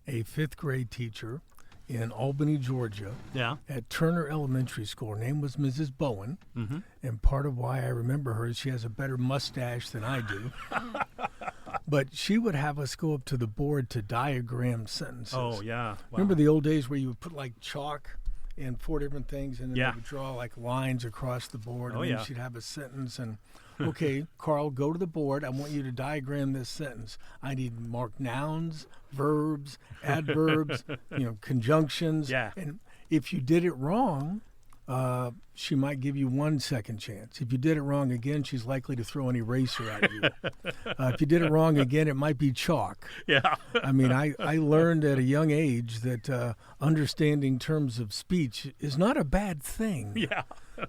a 5th grade teacher in Albany, Georgia, at Turner Elementary School. Her name was Mrs. Bowen, and part of why I remember her is she has a better mustache than I do. But she would have us go up to the board to diagram sentences. Oh, yeah. Wow. Remember the old days where you would put like chalk and 4 different things, and then they would draw like lines across the board, and then she'd have a sentence, and okay, Carl, go to the board. I want you to diagram this sentence. I need marked nouns, verbs, adverbs, you know, conjunctions. Yeah. And if you did it wrong, she might give you 1 second chance. If you did it wrong again, she's likely to throw an eraser at you. If you did it wrong again, it might be chalk. Yeah. I mean, I learned at a young age that understanding terms of speech is not a bad thing. Yeah.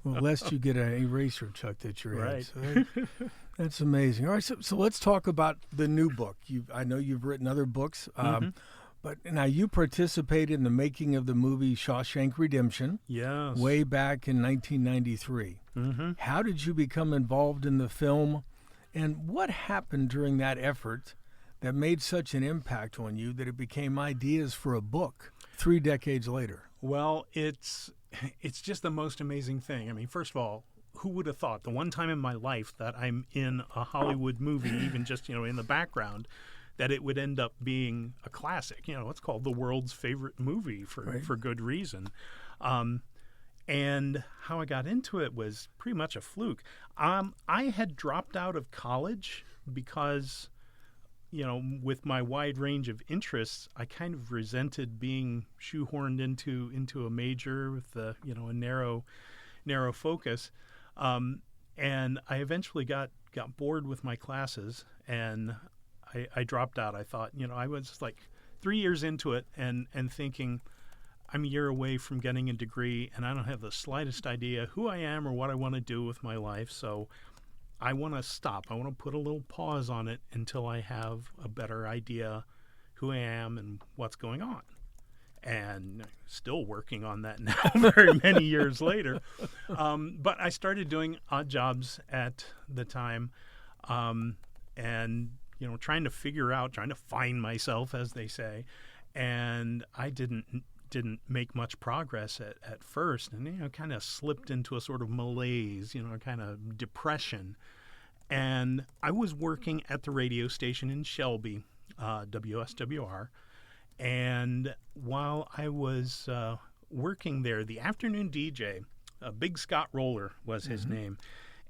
Well, lest you get an eraser chucked at your head. So that's amazing. All right, so let's talk about the new book. I know you've written other books, but now you participated in the making of the movie Shawshank Redemption. Yes. Way back in 1993. How did you become involved in the film, and what happened during that effort that made such an impact on you that it became ideas for a book 3 decades later? Well, it's just the most amazing thing. I mean, first of all, who would have thought the one time in my life that I'm in a Hollywood movie, even just, you know, in the background, that it would end up being a classic. You know, it's called the world's favorite movie for good reason. And how I got into it was pretty much a fluke. I had dropped out of college because, you know, with my wide range of interests, I kind of resented being shoehorned into a major with a narrow focus. And I eventually got bored with my classes, and I dropped out. I thought, you know, I was like 3 years into it and thinking, I'm a year away from getting a degree, and I don't have the slightest idea who I am or what I want to do with my life. So I want to stop. I want to put a little pause on it until I have a better idea who I am and what's going on. And still working on that now very many years later. But I started doing odd jobs at the time, and, you know, trying to find myself, as they say. And I didn't make much progress at first, and, you know, kind of slipped into a sort of malaise, you know, kind of depression. And I was working at the radio station in Shelby, WSWR, and while I was working there, the afternoon DJ, Big Scott Roller was his name,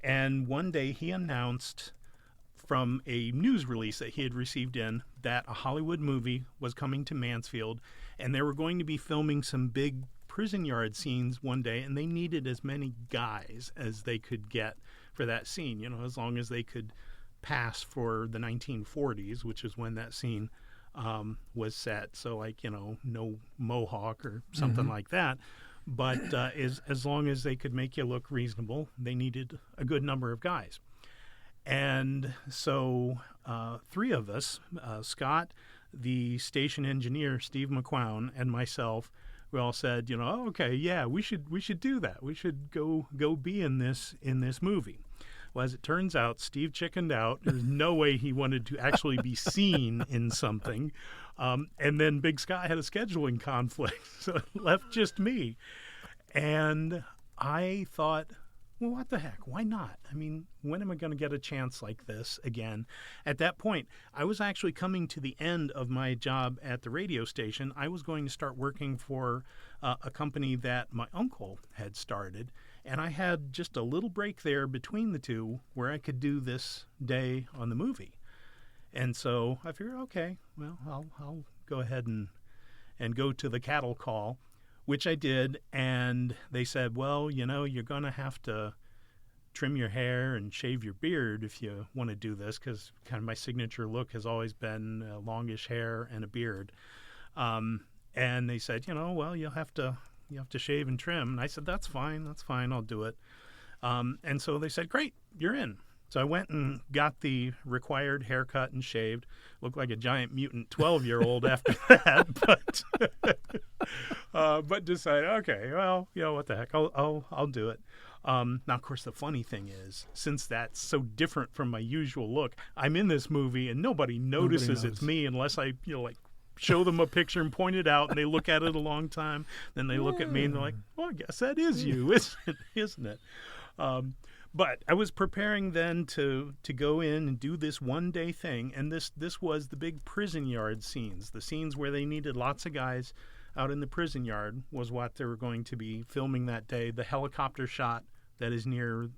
and one day he announced from a news release that he had received in that a Hollywood movie was coming to Mansfield, and they were going to be filming some big prison yard scenes one day, and they needed as many guys as they could get for that scene, you know, as long as they could pass for the 1940s, which is when that scene was set. So, like, you know, no mohawk or something like that. But as long as they could make you look reasonable, they needed a good number of guys. And so 3 of us, Scott, the station engineer, Steve McQuown, and myself, we all said, you know, okay, yeah, we should do that. We should go be in this movie. Well, as it turns out, Steve chickened out. There's no way he wanted to actually be seen in something. And then Big Sky had a scheduling conflict, so it left just me. And I thought, well, what the heck? Why not? I mean, when am I going to get a chance like this again? At that point, I was actually coming to the end of my job at the radio station. I was going to start working for a company that my uncle had started. And I had just a little break there between the two where I could do this day on the movie. And so I figured, okay, well, I'll go ahead and go to the cattle call, which I did. And they said, well, you know, you're going to have to trim your hair and shave your beard if you want to do this, because kind of my signature look has always been longish hair and a beard. And they said, you know, well, you have to shave and trim. And I said, that's fine, I'll do it. And so they said, great, you're in. So I went and got the required haircut and shaved. Looked like a giant mutant 12-year-old after that, but decided, okay, well, you know, what the heck, I'll do it. Now, of course, the funny thing is, since that's so different from my usual look, I'm in this movie and nobody notices it's me unless I, you know, like, show them a picture and point it out, and they look at it a long time. Then they look at me and they're like, well, I guess that is you, isn't it? But I was preparing then to go in and do this one-day thing, and this was the big prison yard scenes. The scenes where they needed lots of guys out in the prison yard was what they were going to be filming that day. The helicopter shot that is near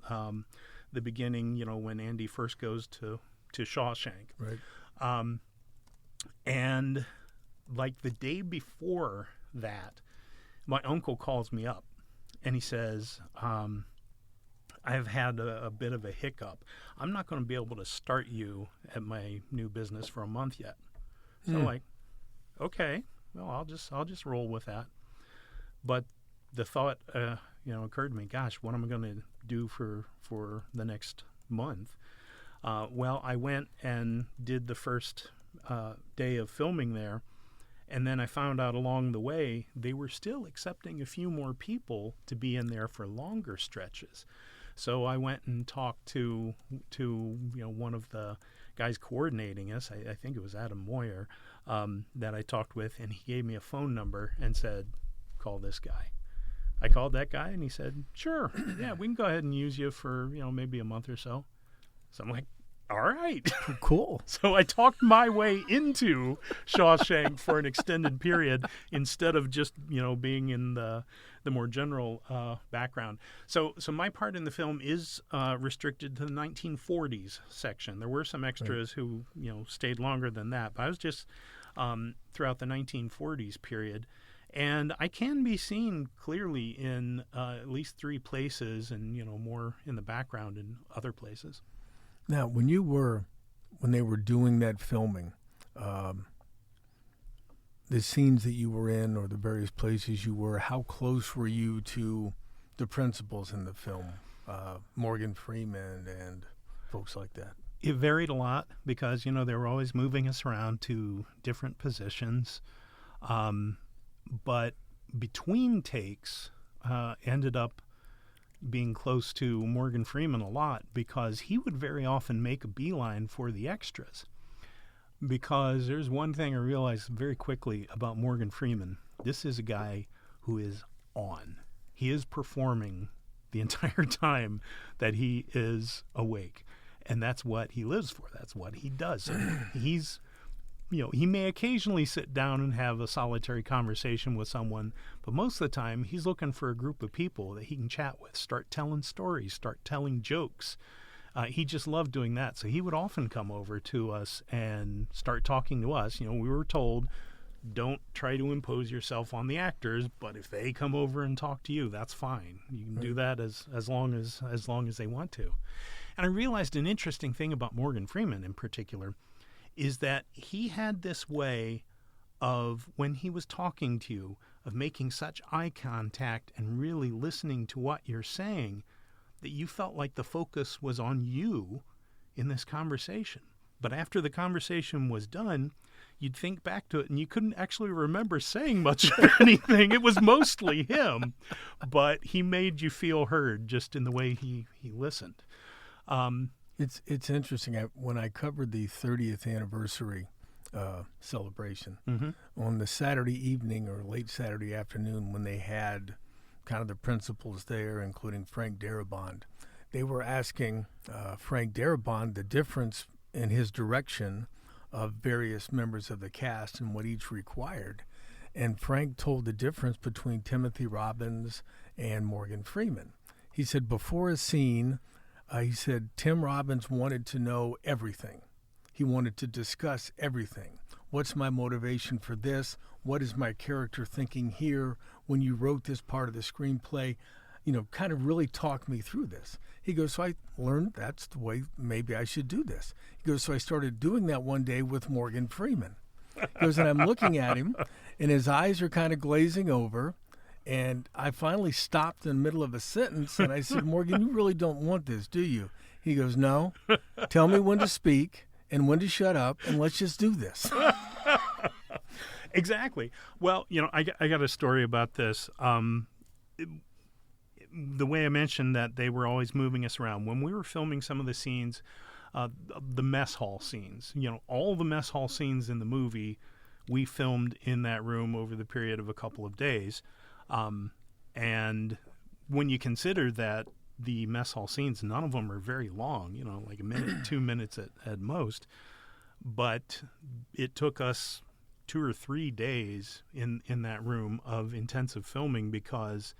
the beginning, you know, when Andy first goes to Shawshank. Right. And like the day before that, my uncle calls me up, and he says, I've had a bit of a hiccup. I'm not going to be able to start you at my new business for a month yet. So I'm like, okay, well, I'll just roll with that. But the thought, occurred to me, gosh, what am I going to do for the next month? Well, I went and did the first day of filming there. And then I found out along the way they were still accepting a few more people to be in there for longer stretches. So I went and talked to one of the guys coordinating us. I think it was Adam Moyer that I talked with, and he gave me a phone number and said, call this guy. I called that guy, and he said, sure, yeah, we can go ahead and use you for maybe a month or so. So I'm like, all right. Cool. So I talked my way into Shawshank for an extended period instead of just, being in the more general background. So my part in the film is restricted to the 1940s section. There were some extras who, stayed longer than that. But I was just throughout the 1940s period. And I can be seen clearly in at least 3 places and, more in the background in other places. Now, when they were doing that filming, the scenes that you were in or the various places you were, how close were you to the principals in the film, Morgan Freeman and folks like that? It varied a lot because, they were always moving us around to different positions. But between takes, ended up being close to Morgan Freeman a lot because he would very often make a beeline for the extras. Because there's one thing I realized very quickly about Morgan Freeman. This is a guy who is on. He is performing the entire time that he is awake. And that's what he lives for. That's what he does. He's he may occasionally sit down and have a solitary conversation with someone, but most of the time he's looking for a group of people that he can chat with, start telling stories, start telling jokes. He just loved doing that. So he would often come over to us and start talking to us. We were told, don't try to impose yourself on the actors, but if they come over and talk to you, that's fine. You can do that as long as they want to. And I realized an interesting thing about Morgan Freeman in particular is that he had this way of, when he was talking to you, of making such eye contact and really listening to what you're saying that you felt like the focus was on you in this conversation. But after the conversation was done, you'd think back to it and you couldn't actually remember saying much of anything. It was mostly him, but he made you feel heard just in the way he listened. It's interesting. When I covered the 30th anniversary celebration on the Saturday evening or late Saturday afternoon, when they had kind of the principals there, including Frank Darabont, they were asking Frank Darabont the difference in his direction of various members of the cast and what each required. And Frank told the difference between Timothy Robbins and Morgan Freeman. He said before a scene, he said Tim Robbins wanted to know everything. He wanted to discuss everything. What's my motivation for this? What is my character thinking here when you wrote this part of the screenplay? Kind of really talk me through this. He goes, so I learned that's the way maybe I should do this. He goes, so I started doing that one day with Morgan Freeman. He goes, and I'm looking at him, and his eyes are kind of glazing over, and I finally stopped in the middle of a sentence, and I said, Morgan, you really don't want this, do you? He goes, no. Tell me when to speak and when to shut up, and let's just do this. Exactly. Well, I got a story about this. The way I mentioned that they were always moving us around. When we were filming some of the scenes, the mess hall scenes, all the mess hall scenes in the movie, we filmed in that room over the period of a couple of days. And when you consider that the mess hall scenes, none of them are very long, like a minute, 2 minutes at most. But it took us 2 or 3 days in that room of intensive filming because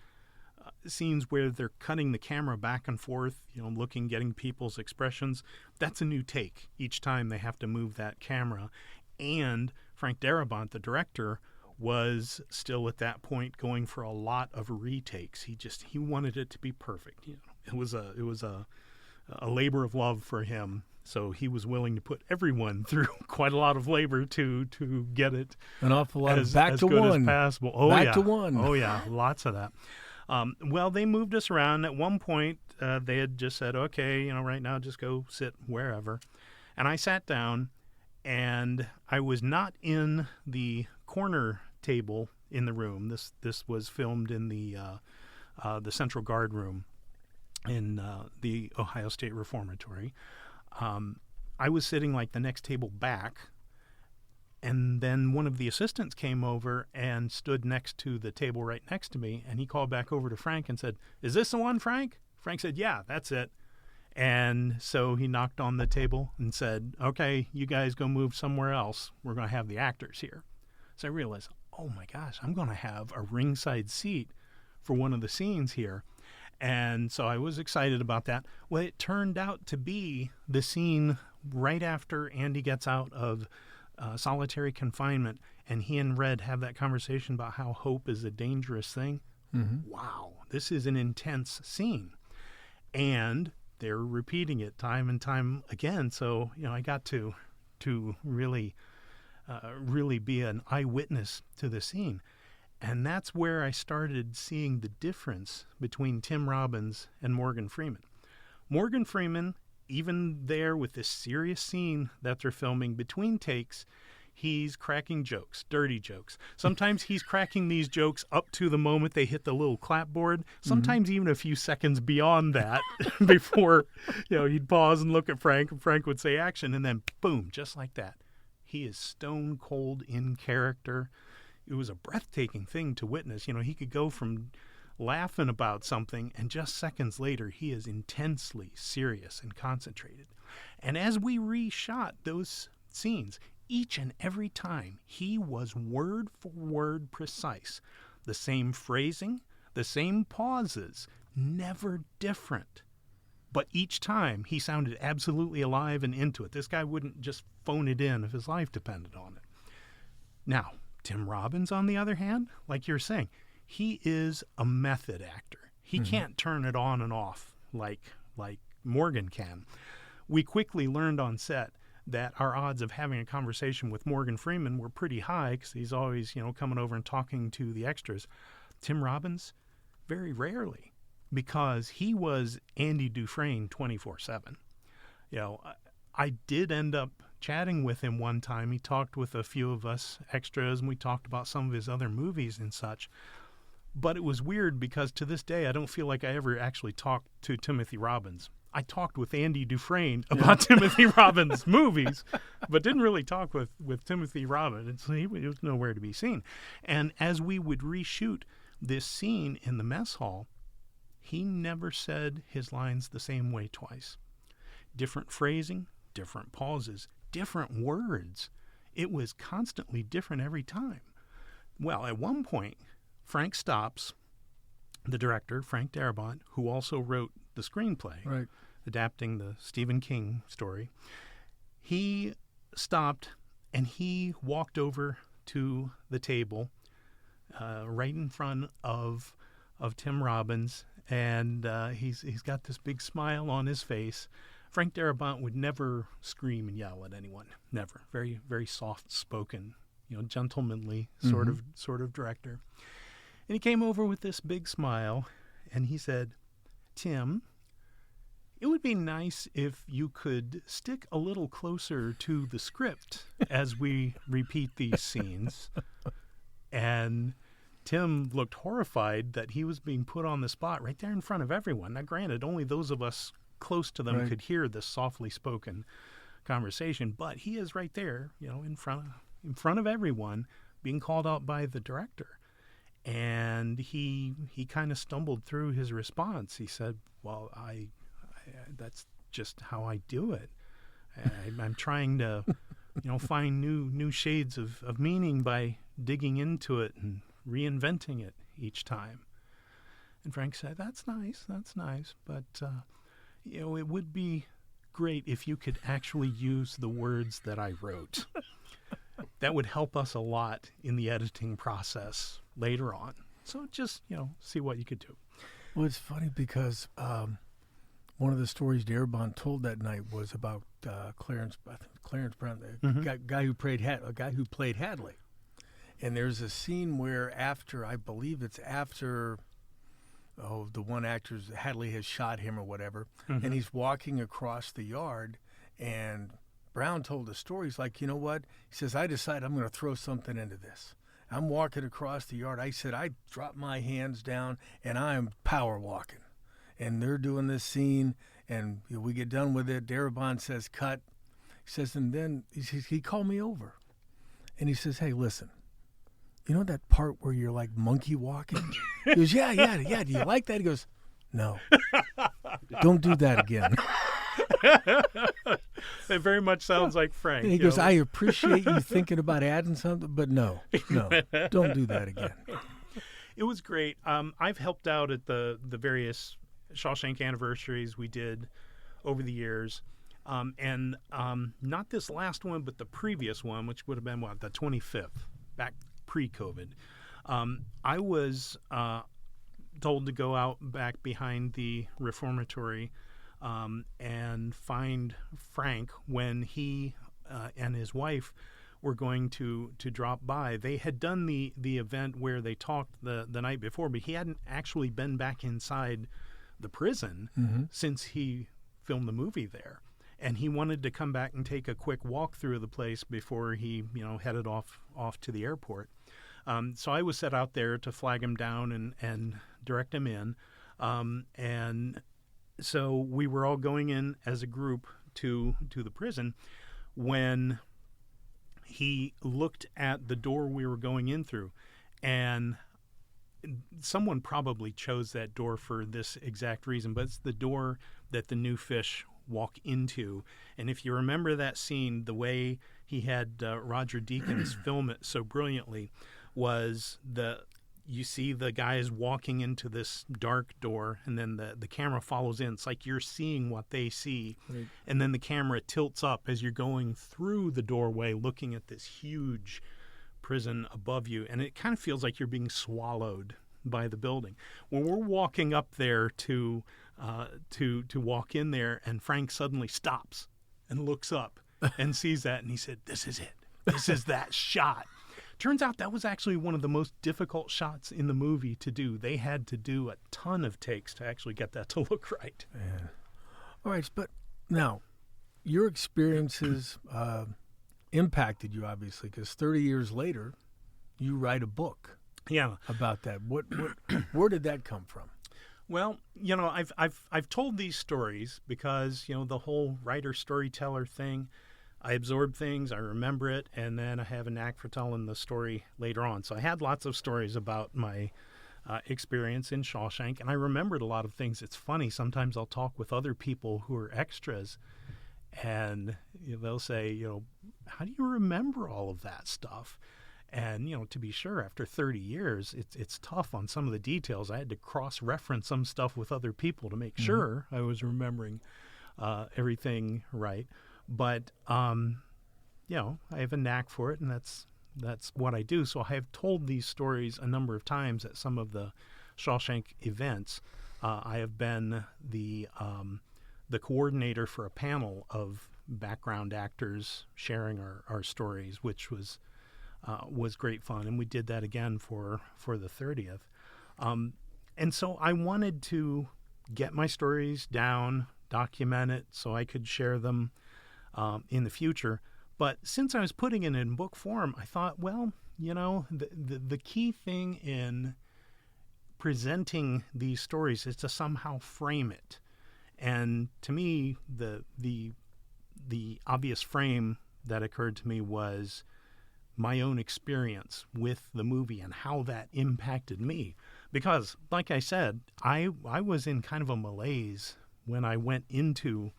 scenes where they're cutting the camera back and forth, looking, getting people's expressions, that's a new take. Each time they have to move that camera. And Frank Darabont, the director, was still at that point going for a lot of retakes. He wanted it to be perfect. It was a labor of love for him. So he was willing to put everyone through quite a lot of labor to get it an awful lot as, back as to good one. as possible. Oh, back yeah. to one. Oh, yeah. Lots of that. Well, they moved us around. At one point, they had just said, okay, right now just go sit wherever. And I sat down, and I was not in the corner table in the room. This was filmed in the Central Guard room in the Ohio State Reformatory. I was sitting like the next table back, and then one of the assistants came over and stood next to the table right next to me, and he called back over to Frank and said, "Is this the one, Frank?" Frank said, "Yeah, that's it." And so he knocked on the table and said, "Okay, you guys go move somewhere else. We're going to have the actors here." So I realized, oh my gosh, I'm going to have a ringside seat for one of the scenes here. And so I was excited about that. Well, it turned out to be the scene right after Andy gets out of solitary confinement, and he and Red have that conversation about how hope is a dangerous thing. Mm-hmm. Wow, this is an intense scene. And they're repeating it time and time again. So, I got to really be an eyewitness to the scene. And that's where I started seeing the difference between Tim Robbins and Morgan Freeman. Morgan Freeman, even there with this serious scene that they're filming between takes, he's cracking jokes, dirty jokes. Sometimes he's cracking these jokes up to the moment they hit the little clapboard, sometimes even a few seconds beyond that before, he'd pause and look at Frank, and Frank would say action, and then boom, just like that. He is stone cold in character. It was a breathtaking thing to witness. He could go from laughing about something, and just seconds later, he is intensely serious and concentrated. And as we reshot those scenes, each and every time, he was word for word precise. The same phrasing, the same pauses, never different. But each time, he sounded absolutely alive and into it. This guy wouldn't just phone it in if his life depended on it. Now, Tim Robbins, on the other hand, like you're saying, he is a method actor. He can't turn it on and off like Morgan can. We quickly learned on set that our odds of having a conversation with Morgan Freeman were pretty high because he's always, coming over and talking to the extras. Tim Robbins, very rarely, because he was Andy Dufresne 24/7. I did end up chatting with him one time. He talked with a few of us extras, and we talked about some of his other movies and such. But it was weird because to this day, I don't feel like I ever actually talked to Timothy Robbins. I talked with Andy Dufresne about Timothy Robbins' movies, but didn't really talk with Timothy Robbins. He was nowhere to be seen. And as we would reshoot this scene in the mess hall, he never said his lines the same way twice. Different phrasing, different pauses, different words. It was constantly different every time. Well, at one point, Frank stops, the director, Frank Darabont, who also wrote the screenplay, adapting the Stephen King story. He stopped and he walked over to the table right in front of Tim Robbins, and he's got this big smile on his face. Frank Darabont would never scream and yell at anyone, never. Very, very soft-spoken, gentlemanly sort of director. And he came over with this big smile, and he said, "Tim, it would be nice if you could stick a little closer to the script as we repeat these scenes." And Tim looked horrified that he was being put on the spot right there in front of everyone. Now, granted, only those of us close to them could hear this softly spoken conversation, but he is right there, in front of everyone, being called out by the director. And he kind of stumbled through his response. He said, "Well, I that's just how I do it. I'm trying to, find new shades of meaning by digging into it and reinventing it each time." And Frank said, that's nice, but it would be great if you could actually use the words that I wrote. That would help us a lot in the editing process later on. So just, see what you could do. Well, it's funny because one of the stories Darabont told that night was about Clarence Brown, the guy who played Hadley. And there's a scene where I believe it's after the one actor, Hadley has shot him or whatever, and he's walking across the yard, and Brown told the story. He's like, "You know what?" He says, "I decided I'm going to throw something into this. I'm walking across the yard." I said, "I dropped my hands down, and I'm power walking." And they're doing this scene, and we get done with it. Darabont says, "Cut." He says, and then he called me over, and he says, "Hey, listen. You know that part where you're like monkey walking?" He goes, yeah. Do you like that?" He goes, "No. Don't do that again." It very much sounds like Frank. He goes, "I appreciate you thinking about adding something, but no, don't do that again." It was great. I've helped out at the various Shawshank anniversaries we did over the years. And not this last one, but the previous one, which would have been, the 25th, back pre-COVID. I was told to go out back behind the reformatory and find Frank when he and his wife were going to drop by. They had done the event where they talked the night before, but he hadn't actually been back inside the prison since he filmed the movie there. And he wanted to come back and take a quick walk through the place before he, headed off to the airport. So I was set out there to flag him down and direct him in. And so we were all going in as a group to the prison when he looked at the door we were going in through. And someone probably chose that door for this exact reason, but it's the door that the new fish walk into. And if you remember that scene, the way he had Roger Deakins film it so brilliantly was you see the guys walking into this dark door, and then the camera follows in. It's like you're seeing what they see. Right. And then the camera tilts up as you're going through the doorway, looking at this huge prison above you. And it kind of feels like you're being swallowed by the building. When we're walking up there to walk in there, and Frank suddenly stops and looks up and sees that, and he said, "This is it. This is that shot." Turns out that was actually one of the most difficult shots in the movie to do. They had to do a ton of takes to actually get that to look right. Yeah. All right, but now your experiences impacted you, obviously, because 30 years later, you write a book. Yeah. About that. Where did that come from? Well, I've told these stories because, the whole writer storyteller thing, I absorb things, I remember it, and then I have a knack for telling the story later on. So I had lots of stories about my experience in Shawshank, and I remembered a lot of things. It's funny, sometimes I'll talk with other people who are extras, and they'll say, how do you remember all of that stuff? And, to be sure, after 30 years, it's tough on some of the details. I had to cross-reference some stuff with other people to make sure I was remembering everything right. But, I have a knack for it, and that's what I do. So I have told these stories a number of times at some of the Shawshank events. I have been the coordinator for a panel of background actors sharing our stories, which was great fun, and we did that again for the 30th. And so I wanted to get my stories down, document it, so I could share them in the future. But since I was putting it in book form, I thought, well, the key thing in presenting these stories is to somehow frame it. And to me, the obvious frame that occurred to me was my own experience with the movie and how that impacted me. Because, like I said, I was in kind of a malaise when I went into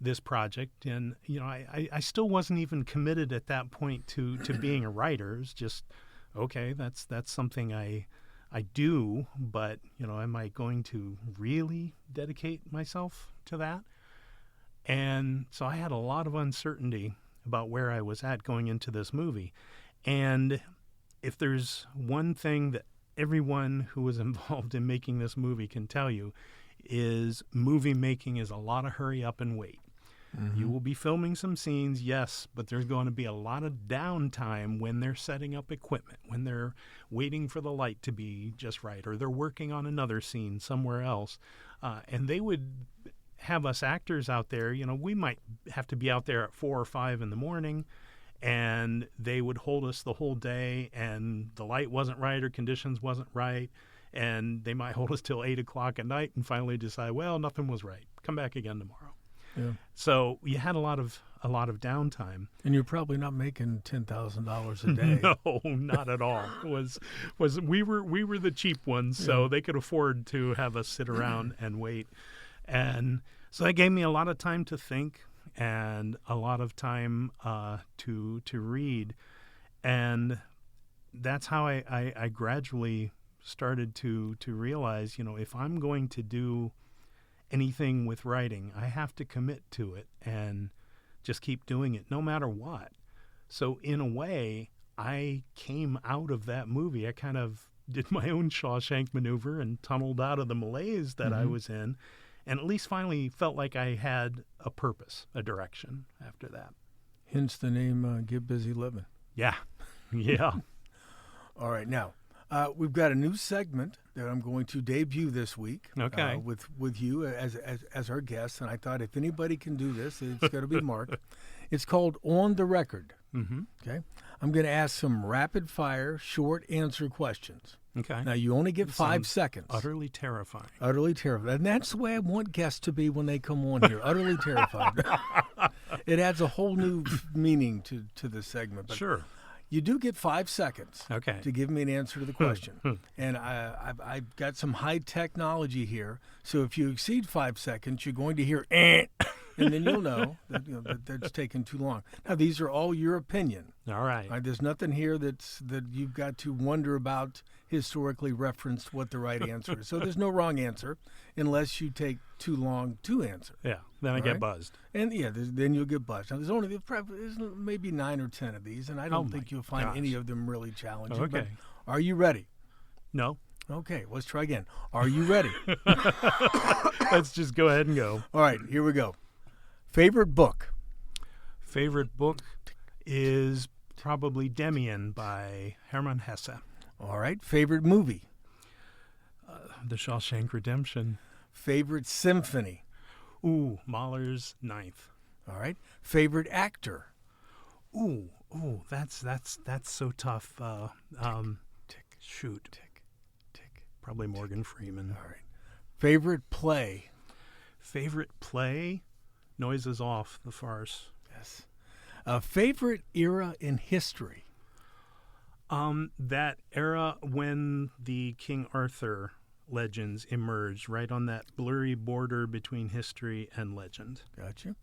this project, and I still wasn't even committed at that point to being a writer. It was just, okay, that's something I do, but am I going to really dedicate myself to that? And so I had a lot of uncertainty about where I was at going into this movie. And if there's one thing that everyone who was involved in making this movie can tell you, is movie making is a lot of hurry up and wait. Mm-hmm. You will be filming some scenes, yes, but there's going to be a lot of downtime when they're setting up equipment, when they're waiting for the light to be just right, or they're working on another scene somewhere else. And they would have us actors out there, we might have to be out there at 4 or 5 in the morning, and they would hold us the whole day, and the light wasn't right or conditions wasn't right, and they might hold us till 8 o'clock at night and finally decide, well, nothing was right. Come back again tomorrow. Yeah. So you had a lot of downtime, and you're probably not making $10,000 a day. No, not at all. We were the cheap ones, so they could afford to have us sit around and wait, and so that gave me a lot of time to think and a lot of time to read, and that's how I gradually started to realize, if I'm going to do anything with writing, I have to commit to it and just keep doing it no matter what. So in a way, I came out of that movie. I kind of did my own Shawshank maneuver and tunneled out of the malaise that I was in, and at least finally felt like I had a purpose, a direction after that. Hence the name Get Busy Living. Yeah. Yeah. All right. Now, we've got a new segment that I'm going to debut this week. Okay. With you as our guest, and I thought if anybody can do this, it's going to be Mark. It's called On the Record. Mm-hmm. Okay. I'm going to ask some rapid-fire, short answer questions. Okay. Now, you only get 5 seconds. Utterly terrifying. Utterly terrifying. And that's the way I want guests to be when they come on here. Utterly terrified. It adds a whole new meaning to the segment. But sure. You do get 5 seconds to give me an answer to the question. And I've got some high technology here. So if you exceed 5 seconds, you're going to hear and then you'll know that that's taken too long. Now, these are all your opinion. All right. There's nothing here that you've got to wonder about historically referenced what the right answer is. So there's no wrong answer unless you take too long to answer. Yeah, then I get buzzed. And then you'll get buzzed. Now, there's maybe 9 or 10 of these, and I don't think you'll find any of them really challenging. Okay. But are you ready? No. Okay, let's try again. Are you ready? Let's just go ahead and go. All right, here we go. Favorite book? Favorite book is probably Demian by Hermann Hesse. All right. Favorite movie? The Shawshank Redemption. Favorite symphony? Ooh, Mahler's Ninth. All right. Favorite actor? Ooh, that's so tough. Tick. Shoot. Tick. Probably Morgan Freeman. All right. Favorite play? Favorite play? Noises Off, the farce. Yes. Favorite era in history? That era when the King Arthur legends emerged, right on that blurry border between history and legend. Gotcha.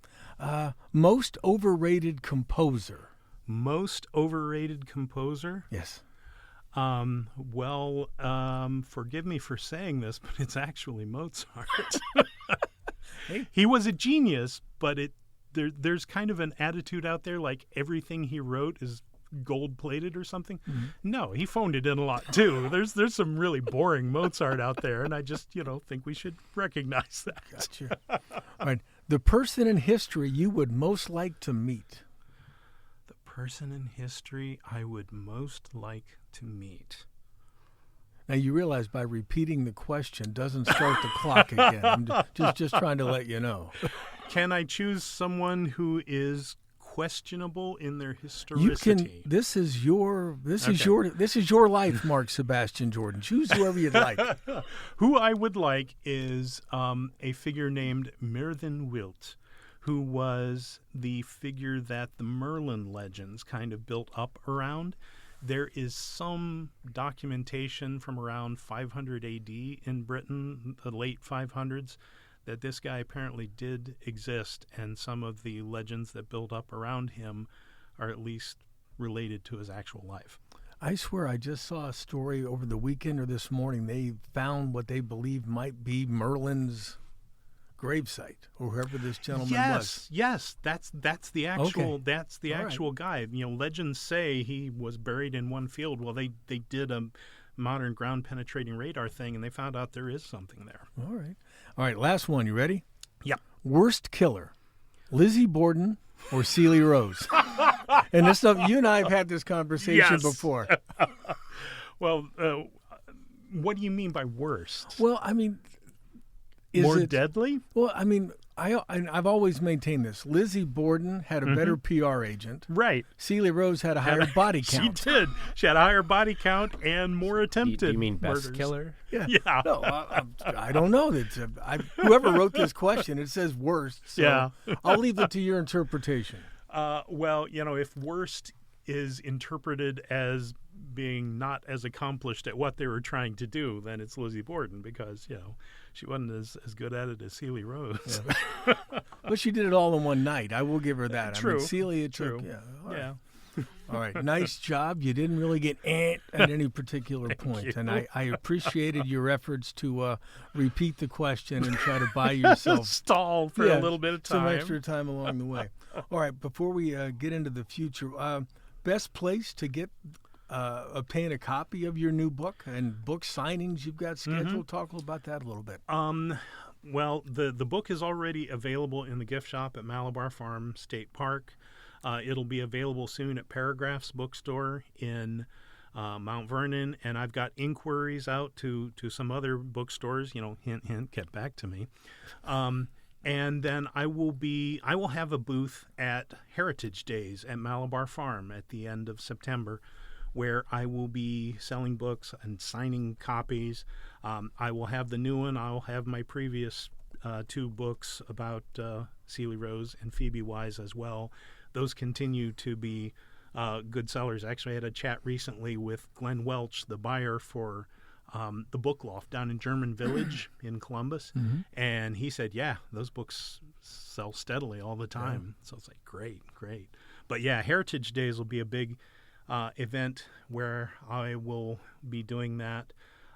Most overrated composer? Most overrated composer? Yes. Forgive me for saying this, but it's actually Mozart. Hey. He was a genius, but there's kind of an attitude out there like everything he wrote is gold-plated or something. Mm-hmm. No, he phoned it in a lot too. There's some really boring Mozart out there, and I just think we should recognize that. Gotcha. All right. The person in history you would most like to meet? The person in history I would most like to meet. Now, you realize by repeating the question doesn't start the clock again. I'm just trying to let you know. Can I choose someone who is questionable in their historicity? You can. This is your life, Mark Sebastian Jordan. Choose whoever you'd like. Who I would like is a figure named Myrddin Wyllt, who was the figure that the Merlin legends kind of built up around. There is some documentation from around 500 AD in Britain, the late 500s, that this guy apparently did exist, and some of the legends that build up around him are at least related to his actual life. I swear I just saw a story over the weekend or this morning. They found what they believe might be Merlin's gravesite, or whoever this gentleman was. Yes, that's the actual Okay. that's the All actual guy. Legends say he was buried in one field. Well, they did a modern ground penetrating radar thing, and they found out there is something there. All right, last one. You ready? Yep. Worst killer, Lizzie Borden or Celia Rose? And this stuff, you and I have had this conversation Yes. before. Well, what do you mean by worst? Well, I mean, More deadly? Well, I mean, I've always maintained this. Lizzie Borden had a better PR agent. Right. Celia Rose had a higher body count. She did. She had a higher body count and more attempted You mean best murders. killer? Yeah. Yeah. No, I don't know. Whoever wrote this question, it says worst. So Yeah. I'll leave it to your interpretation. Well, if worst is interpreted as being not as accomplished at what they were trying to do, then it's Lizzie Borden, because, she wasn't as good at it as Celia Rose. Yeah. But she did it all in one night. I will give her that. True. I mean, Celia True. took. Yeah. All right. Yeah. All right. Nice job. You didn't really get at any particular point. you. And I appreciated your efforts to repeat the question and try to buy yourself Stall for a little bit of time. some extra time along the way. All right. Before we get into the future, best place to get obtain a copy of your new book and book signings you've got scheduled. Talk about that a little bit. Well, the book is already available in the gift shop at Malabar Farm State Park. It'll be available soon at Paragraphs Bookstore in Mount Vernon, and I've got inquiries out to some other bookstores. Hint, hint, get back to me. And then I will have a booth at Heritage Days at Malabar Farm at the end of September, where I will be selling books and signing copies. I will have the new one. I'll have my previous two books about Celia Rose and Phoebe Wise as well. Those continue to be good sellers. Actually, I had a chat recently with Glenn Welch, the buyer for the Book Loft down in German Village in Columbus. And he said, yeah, those books sell steadily all the time. Yeah. So it's like, great. But yeah, Heritage Days will be a big event where I will be doing that.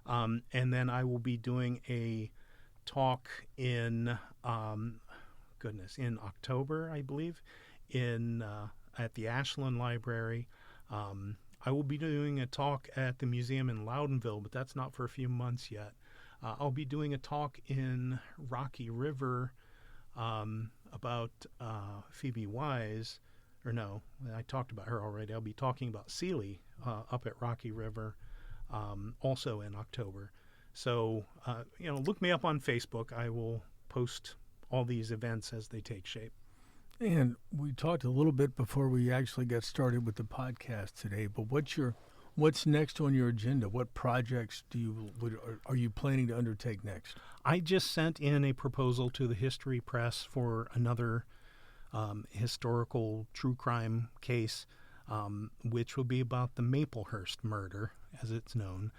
And then I will be doing a talk in October, I believe, at the Ashland Library. I will be doing a talk at the museum in Loudonville, but that's not for a few months yet. I'll be doing a talk in Rocky River about Phoebe Wise. Or no, I talked about her already. I'll be talking about Celia up at Rocky River also in October. So, look me up on Facebook. I will post all these events as they take shape. And we talked a little bit before we actually got started with the podcast today, but what's your What's next on your agenda? What projects are you planning to undertake next? I just sent in a proposal to the History Press for another historical true crime case, which will be about the Maplehurst murder, as it's known,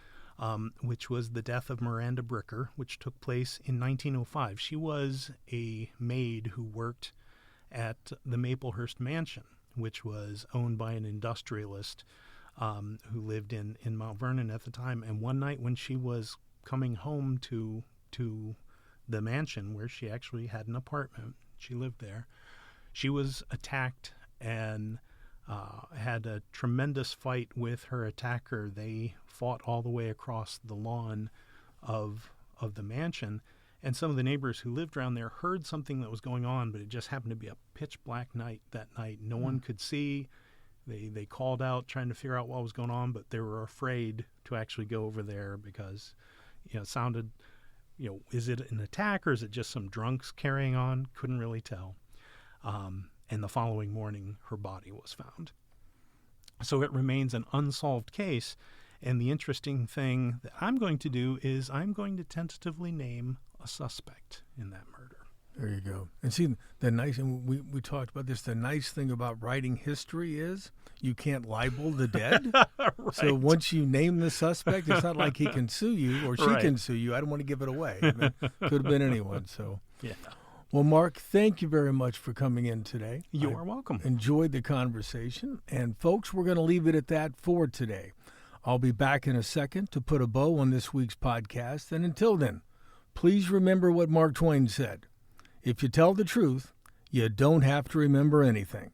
which was the death of Miranda Bricker, which took place in 1905. She was a maid who worked at the Maplehurst Mansion, which was owned by an industrialist who lived in Mount Vernon at the time. And one night when she was coming home to the mansion, where she actually had an apartment, she lived there, she was attacked and had a tremendous fight with her attacker. They fought all the way across the lawn of the mansion. And some of the neighbors who lived around there heard something that was going on, but it just happened to be a pitch black night that night. No one could see. They called out trying to figure out what was going on, but they were afraid to actually go over there because, it sounded, is it an attack or is it just some drunks carrying on? Couldn't really tell. And the following morning, her body was found. So it remains an unsolved case. And the interesting thing that I'm going to do is I'm going to tentatively name a suspect in that murder. There you go. And see, and we talked about this, the nice thing about writing history is you can't libel the dead. Right. So once you name the suspect, it's not like he can sue you or she Right. can sue you. I don't want to give it away. It could have been anyone. So, Yeah. Well, Mark, thank you very much for coming in today. You are welcome. Enjoyed the conversation. And folks, we're going to leave it at that for today. I'll be back in a second to put a bow on this week's podcast. And until then, please remember what Mark Twain said. If you tell the truth, you don't have to remember anything.